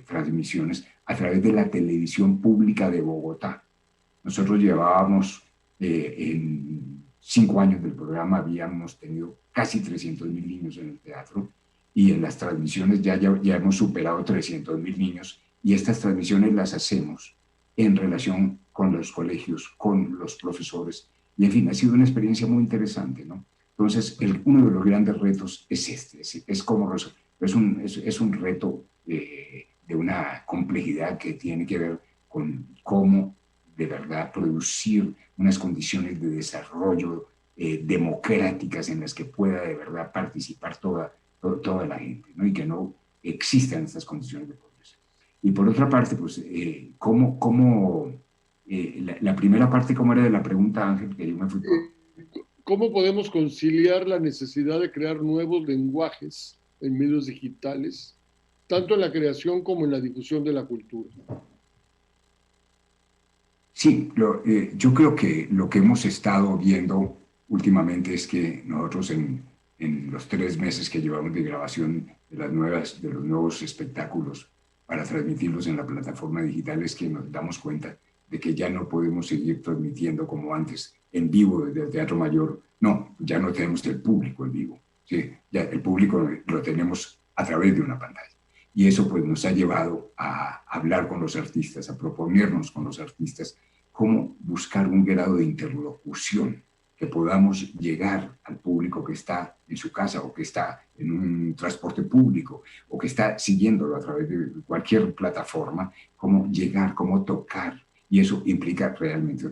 transmisiones a través de la televisión pública de Bogotá. Nosotros llevábamos en 5 años del programa, habíamos tenido casi 300.000 niños en el teatro y en las transmisiones ya hemos superado 300.000 niños y estas transmisiones las hacemos en relación con los colegios, con los profesores y en fin, ha sido una experiencia muy interesante, ¿no? Entonces, uno de los grandes retos es es como es un reto de una complejidad que tiene que ver con cómo de verdad producir unas condiciones de desarrollo democráticas en las que pueda de verdad participar toda la gente, ¿no? Y que no existan estas condiciones de pobreza. Y por otra parte, pues, la primera parte, ¿cómo era de la pregunta, Ángel? Que yo me fui por... ¿Cómo podemos conciliar la necesidad de crear nuevos lenguajes en medios digitales, tanto en la creación como en la difusión de la cultura? Sí, yo creo que lo que hemos estado viendo últimamente es que nosotros en los 3 meses que llevamos de grabación de los nuevos espectáculos para transmitirlos en la plataforma digital, es que nos damos cuenta de que ya no podemos seguir transmitiendo como antes en vivo desde el Teatro Mayor. No, ya no tenemos el público en vivo, ¿sí? Ya el público lo tenemos a través de una pantalla. Y eso pues nos ha llevado a hablar con los artistas, a proponernos con los artistas cómo buscar un grado de interlocución, que podamos llegar al público que está en su casa o que está en un transporte público o que está siguiéndolo a través de cualquier plataforma, cómo llegar, cómo tocar. Y eso implica realmente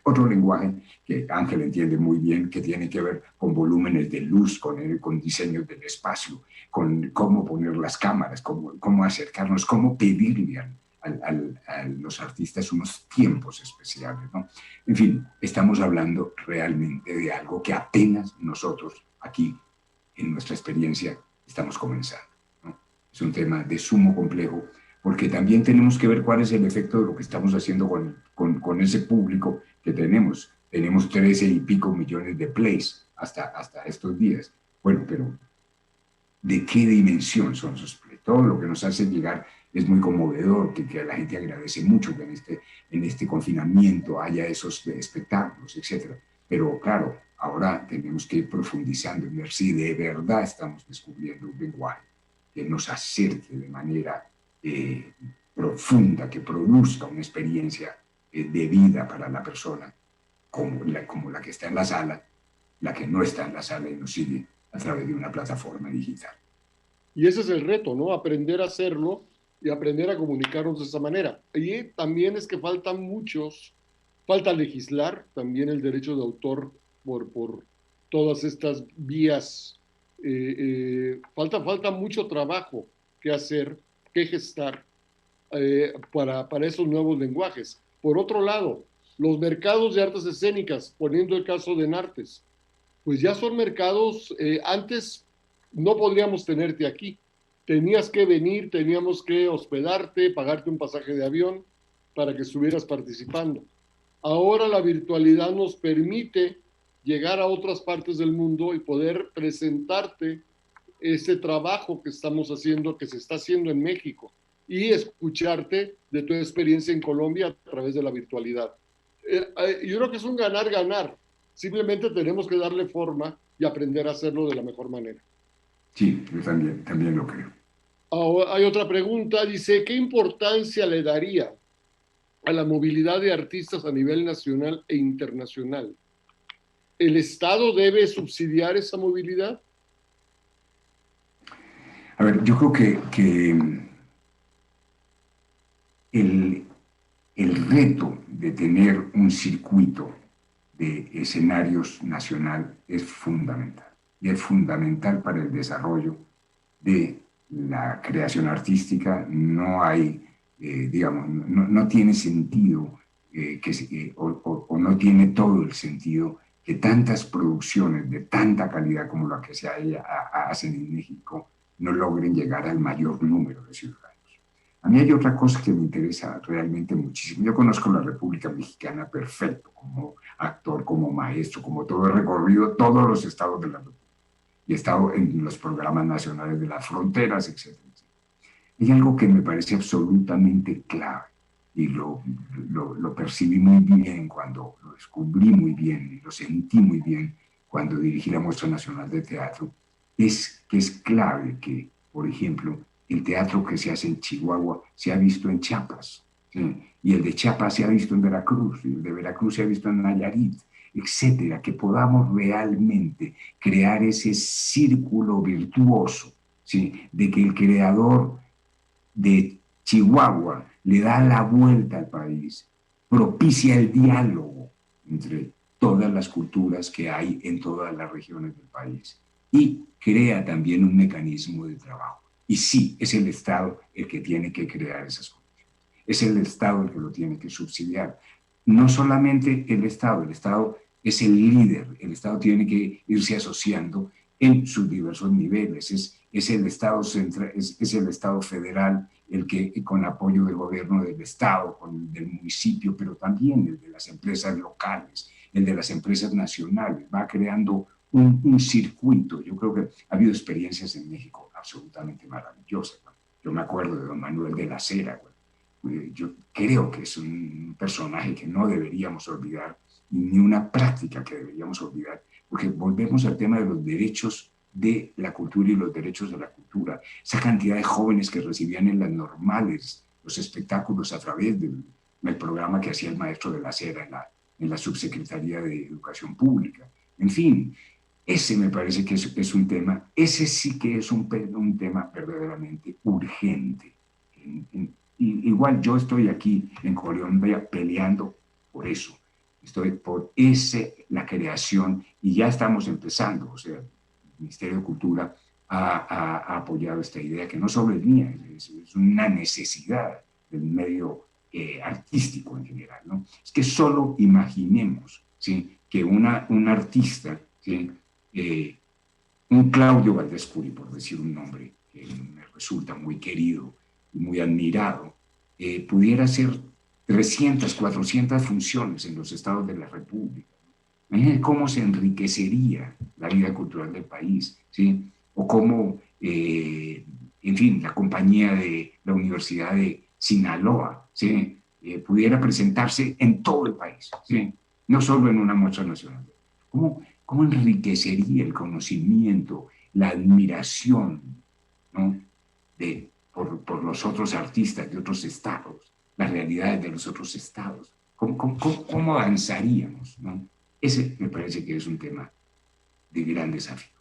otro lenguaje que Ángel entiende muy bien, que tiene que ver con volúmenes de luz, con diseños del espacio, con cómo poner las cámaras, cómo acercarnos, cómo pedirle a los artistas unos tiempos especiales, ¿no? En fin, estamos hablando realmente de algo que apenas nosotros aquí, en nuestra experiencia, estamos comenzando, ¿no? Es un tema de sumo complejo, porque también tenemos que ver cuál es el efecto de lo que estamos haciendo con ese público que tenemos. Tenemos 13 y pico millones de plays hasta estos días. Bueno, pero ¿de qué dimensión son esos plays? Todo lo que nos hace llegar es muy conmovedor, que la gente agradece mucho que en este confinamiento haya esos espectáculos, etc. Pero claro, ahora tenemos que ir profundizando y ver si de verdad estamos descubriendo un lenguaje que nos acerque de manera profunda, que produzca una experiencia de vida para la persona, como la que está en la sala, la que no está en la sala y nos sigue a través de una plataforma digital. Y ese es el reto, ¿no? Aprender a hacerlo y aprender a comunicarnos de esa manera. Y también es que falta legislar también el derecho de autor por todas estas vías. Falta mucho trabajo que hacer, que gestar para esos nuevos lenguajes. Por otro lado, los mercados de artes escénicas, poniendo el caso de Nartes, pues ya son mercados, antes no podríamos tenerte aquí, tenías que venir, teníamos que hospedarte, pagarte un pasaje de avión para que estuvieras participando. Ahora la virtualidad nos permite llegar a otras partes del mundo y poder presentarte ese trabajo que estamos haciendo, que se está haciendo en México, y escucharte de tu experiencia en Colombia a través de la virtualidad. Yo creo que es un ganar-ganar. Simplemente tenemos que darle forma y aprender a hacerlo de la mejor manera. Sí, yo también lo creo. Hay otra pregunta, dice, ¿qué importancia le daría a la movilidad de artistas a nivel nacional e internacional? ¿El Estado debe subsidiar esa movilidad? A ver, yo creo que el reto de tener un circuito de escenarios nacional es fundamental. Y es fundamental para el desarrollo de la creación artística. No hay, digamos, no tiene sentido o no tiene todo el sentido que tantas producciones de tanta calidad como la que se hacen en México no logren llegar al mayor número de ciudadanos. A mí hay otra cosa que me interesa realmente muchísimo. Yo conozco la República Mexicana perfecto, como actor, como maestro, como todo, he recorrido todos los estados de la República y he estado en los programas nacionales de las fronteras, etc. Hay algo que me parece absolutamente clave y lo percibí muy bien cuando lo descubrí muy bien y lo sentí muy bien cuando dirigí la Muestra Nacional de Teatro, es que es clave que, por ejemplo, el teatro que se hace en Chihuahua se ha visto en Chiapas, ¿sí? Y el de Chiapas se ha visto en Veracruz, y el de Veracruz se ha visto en Nayarit, etcétera, que podamos realmente crear ese círculo virtuoso, ¿sí? De que el creador de Chihuahua le da la vuelta al país, propicia el diálogo entre todas las culturas que hay en todas las regiones del país y crea también un mecanismo de trabajo. Y sí, es el Estado el que tiene que crear esas condiciones. Es el Estado el que lo tiene que subsidiar. No solamente el Estado es el líder, el Estado tiene que irse asociando en sus diversos niveles, es es el Estado es el Estado federal el que, con apoyo del gobierno del Estado, del municipio, pero también el de las empresas locales, el de las empresas nacionales, va creando un circuito. Yo creo que ha habido experiencias en México absolutamente maravillosas. Yo me acuerdo de don Manuel de la Cera. Yo creo que es un personaje que no deberíamos olvidar, ni una práctica que deberíamos olvidar, porque volvemos al tema de los derechos de la cultura y los derechos de la cultura. Esa cantidad de jóvenes que recibían en las normales los espectáculos a través del programa que hacía el maestro de la Cera en la Subsecretaría de Educación Pública. En fin, ese me parece que es un tema, ese sí que es un tema verdaderamente urgente. Igual yo estoy aquí en Colombia peleando por eso. Estoy por la creación, y ya estamos empezando. O sea, el Ministerio de Cultura ha apoyado esta idea, que no solo es mía, es una necesidad del medio artístico en general, ¿no? Es que solo imaginemos, ¿sí?, que un artista, ¿sí?, un Claudio Valdés-Curi, por decir un nombre que me resulta muy querido y muy admirado, pudiera hacer 300, 400 funciones en los estados de la República. Imagínense cómo se enriquecería la vida cultural del país, ¿sí? O cómo, en fin, la compañía de la Universidad de Sinaloa, ¿sí?, pudiera presentarse en todo el país, ¿sí?, no solo en una muestra nacional. ¿Cómo enriquecería el conocimiento, la admiración, ¿no?, por los otros artistas de otros estados, las realidades de los otros estados? ¿Cómo avanzaríamos, ¿no? Ese me parece que es un tema de gran desafío.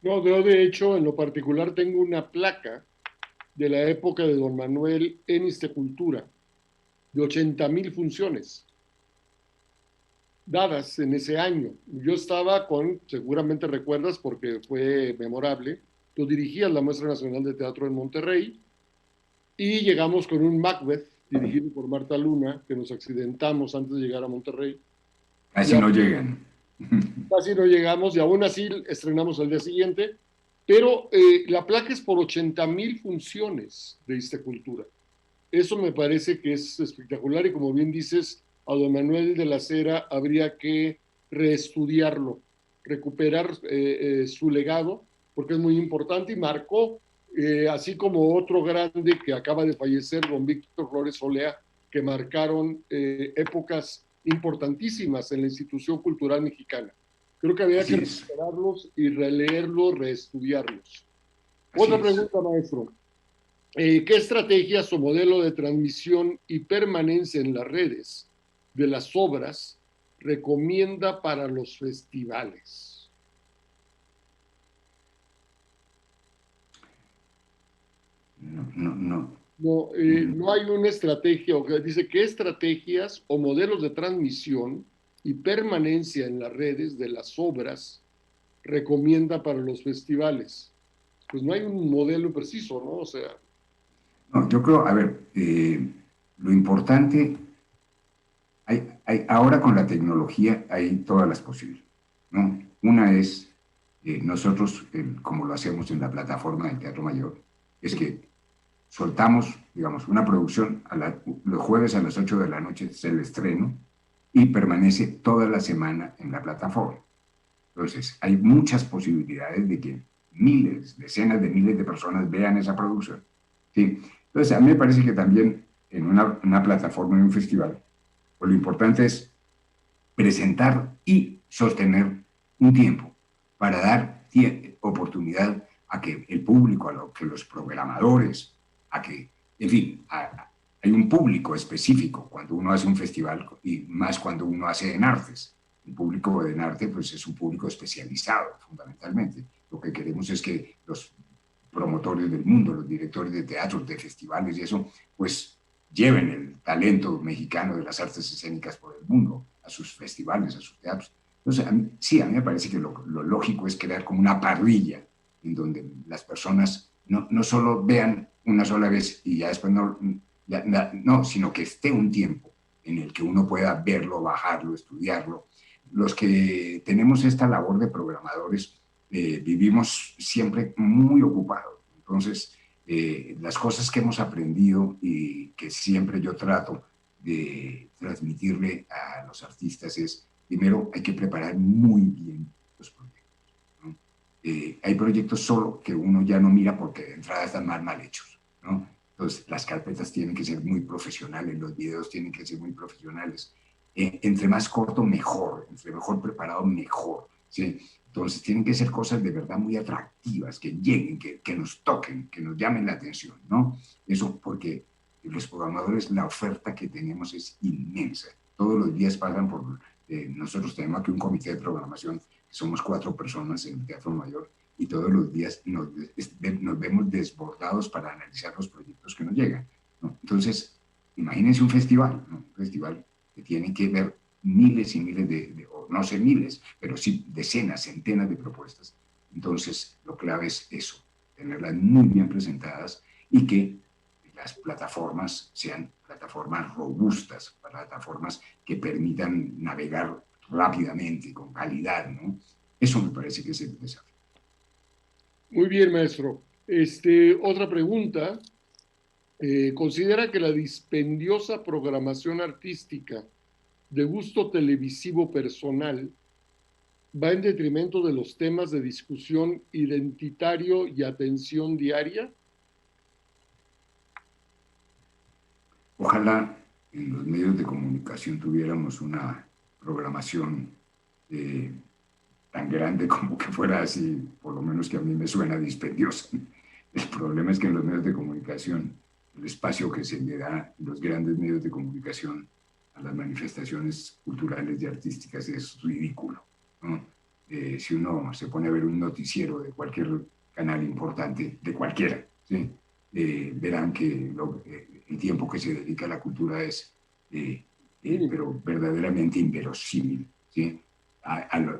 No, yo de hecho, en lo particular, tengo una placa de la época de don Manuel en Istecultura, de 80,000 funciones dadas en ese año. Yo estaba seguramente recuerdas porque fue memorable, tú dirigías la Muestra Nacional de Teatro en Monterrey y llegamos con un Macbeth dirigido por Marta Luna, que nos accidentamos antes de llegar a Monterrey. Casi no llegan. Casi no llegamos y aún así estrenamos el día siguiente, pero la placa es por 80,000 funciones de Istecultura. Eso me parece que es espectacular y como bien dices, a don Manuel de la Cera habría que reestudiarlo, recuperar su legado, porque es muy importante y marcó, así como otro grande que acaba de fallecer, don Víctor Flores Olea, que marcaron épocas importantísimas en la institución cultural mexicana. Creo que había que recuperarlos y releerlos, reestudiarlos. Otra pregunta, maestro. ¿Qué estrategias o modelo de transmisión y permanencia en las redes de las obras recomienda para los festivales? No hay una estrategia, o dice, ¿qué estrategias o modelos de transmisión y permanencia en las redes de las obras recomienda para los festivales? Pues no hay un modelo preciso, ¿no? O sea... No, yo creo, a ver, lo importante, ahora con la tecnología hay todas las posibilidades, ¿no? Una es, nosotros, como lo hacemos en la plataforma del Teatro Mayor, es que soltamos, digamos, una producción los jueves a las 8 de la noche es el estreno y permanece toda la semana en la plataforma. Entonces, hay muchas posibilidades de que miles, decenas de miles de personas vean esa producción, ¿sí? Entonces, a mí me parece que también en una plataforma, en un festival, pues lo importante es presentar y sostener un tiempo para dar oportunidad a que el público, que los programadores, en fin, hay un público específico cuando uno hace un festival y más cuando uno hace en artes. El público en arte pues es un público especializado fundamentalmente. Lo que queremos es que los promotores del mundo, los directores de teatros, de festivales y eso, pues lleven el talento mexicano de las artes escénicas por el mundo, a sus festivales, a sus teatros. Entonces, a mí me parece que lo lógico es crear como una parrilla en donde las personas no solo vean una sola vez y ya después no, sino que esté un tiempo en el que uno pueda verlo, bajarlo, estudiarlo. Los que tenemos esta labor de programadores, vivimos siempre muy ocupados. Entonces, las cosas que hemos aprendido y que siempre yo trato de transmitirle a los artistas es, primero, hay que preparar muy bien los proyectos, ¿no? Hay proyectos solo que uno ya no mira porque de entrada están mal hechos, ¿no? Entonces, las carpetas tienen que ser muy profesionales, los videos tienen que ser muy profesionales. Entre más corto, mejor. Entre mejor preparado, mejor, ¿sí? Entonces, tienen que ser cosas de verdad muy atractivas, que lleguen, que nos toquen, que nos llamen la atención, ¿no? Eso porque los programadores, la oferta que tenemos es inmensa. Todos los días pasan por... nosotros tenemos aquí un comité de programación, somos 4 personas en el Teatro Mayor, y todos los días nos vemos desbordados para analizar los proyectos que nos llegan, ¿no? Entonces, imagínense un festival, ¿no? Un festival que tiene que ver miles y miles o no sé miles, pero sí decenas, centenas de propuestas. Entonces, lo clave es eso, tenerlas muy bien presentadas y que las plataformas sean plataformas robustas, plataformas que permitan navegar rápidamente, con calidad, ¿no? Eso me parece que es el desafío. Muy bien, maestro. Otra pregunta. ¿Considera que la dispendiosa programación artística de gusto televisivo personal va en detrimento de los temas de discusión identitario y atención diaria? Ojalá en los medios de comunicación tuviéramos una programación tan grande como que fuera así, por lo menos que a mí me suena dispendiosa. El problema es que en los medios de comunicación, el espacio que se le da en los grandes medios de comunicación a las manifestaciones culturales y artísticas es ridículo, ¿no? Si uno se pone a ver un noticiero de cualquier canal importante, de cualquiera, ¿sí? Verán que el tiempo que se dedica a la cultura es, pero verdaderamente inverosímil, ¿sí?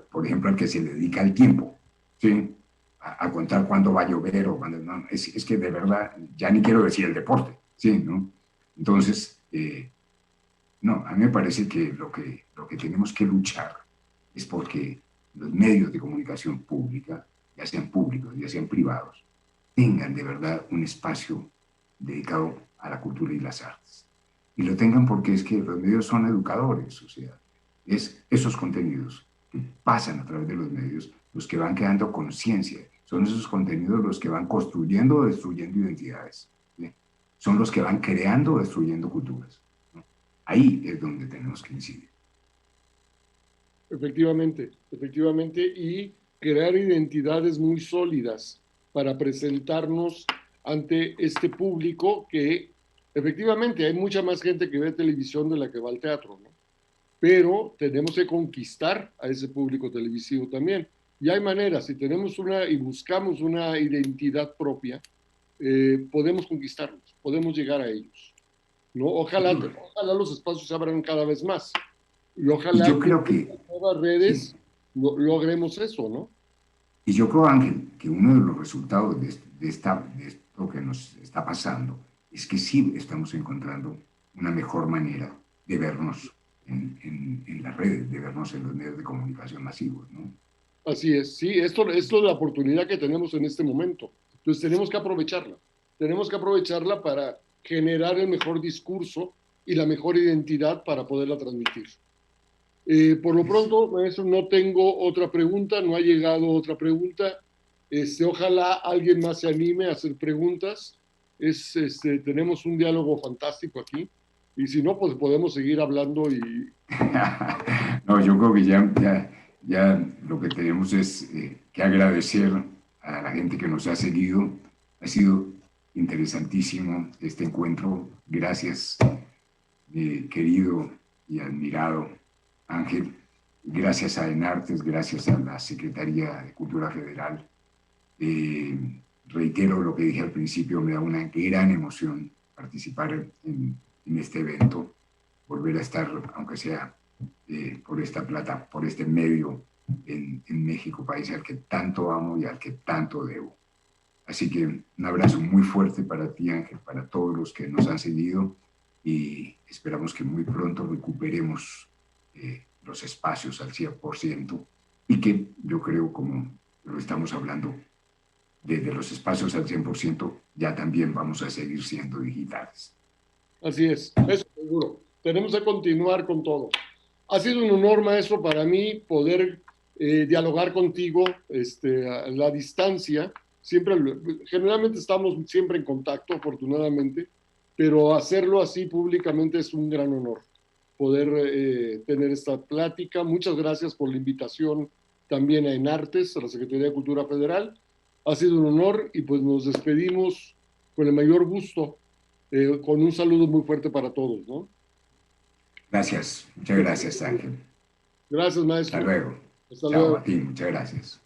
Por ejemplo, al que se le dedica el tiempo, ¿sí? A contar cuándo va a llover o cuándo no. Es que de verdad, ya ni quiero decir el deporte, ¿sí? ¿No? Entonces, no, a mí me parece que lo que tenemos que luchar es porque los medios de comunicación pública, ya sean públicos, ya sean privados, tengan de verdad un espacio dedicado a la cultura y las artes. Y lo tengan porque es que los medios son educadores, o sea, es esos contenidos que pasan a través de los medios los que van creando conciencia, son esos contenidos los que van construyendo o destruyendo identidades, ¿sí? Son los que van creando o destruyendo culturas, ¿no? Ahí es donde tenemos que incidir. Efectivamente, efectivamente, y crear identidades muy sólidas para presentarnos ante este público que efectivamente hay mucha más gente que ve televisión de la que va al teatro, ¿no? Pero tenemos que conquistar a ese público televisivo también. Y hay maneras, si tenemos una y buscamos una identidad propia, podemos conquistarlos, podemos llegar a ellos, ¿no? Ojalá los espacios se abran cada vez más. Y Y ojalá yo que creo en que, las nuevas sí, redes logremos eso, ¿no? y yo creo, Ángel, que uno de los resultados de esto que nos está pasando es que sí estamos encontrando una mejor manera de vernos en las redes, de vernos en los medios de comunicación masivos, ¿no? Así es, sí, esto es la oportunidad que tenemos en este momento. Entonces tenemos que aprovecharla. Tenemos que aprovecharla para generar el mejor discurso y la mejor identidad para poderla transmitir. Por lo Es, pronto, maestro, no tengo otra pregunta, no ha llegado otra pregunta. Ojalá alguien más se anime a hacer preguntas. Tenemos un diálogo fantástico aquí. Y si no, pues podemos seguir hablando y... no, yo creo que ya lo que tenemos es que agradecer a la gente que nos ha seguido. Ha sido interesantísimo este encuentro. Gracias, querido y admirado Ángel. Gracias a Enartes, gracias a la Secretaría de Cultura Federal. Eh, Reitero lo que dije al principio, me da una gran emoción participar en este evento, volver a estar, aunque sea por esta plata, por este medio en México, país al que tanto amo y al que tanto debo. Así que un abrazo muy fuerte para ti, Ángel, para todos los que nos han seguido y esperamos que muy pronto recuperemos los espacios al 100% y que yo creo, como pero estamos hablando desde los espacios al 100%, ya también vamos a seguir siendo digitales. Así es, eso seguro. Tenemos que continuar con todo. Ha sido un honor, maestro, para mí poder dialogar contigo a la distancia. Siempre, generalmente estamos siempre en contacto, afortunadamente, pero hacerlo así públicamente es un gran honor poder tener esta plática. Muchas gracias por la invitación también a Enartes, a la Secretaría de Cultura Federal. Ha sido un honor y pues nos despedimos con el mayor gusto, con un saludo muy fuerte para todos, ¿no? Gracias, muchas gracias, Ángel. Gracias, Hasta maestro. luego. Hasta Chao, luego. Martín, muchas gracias.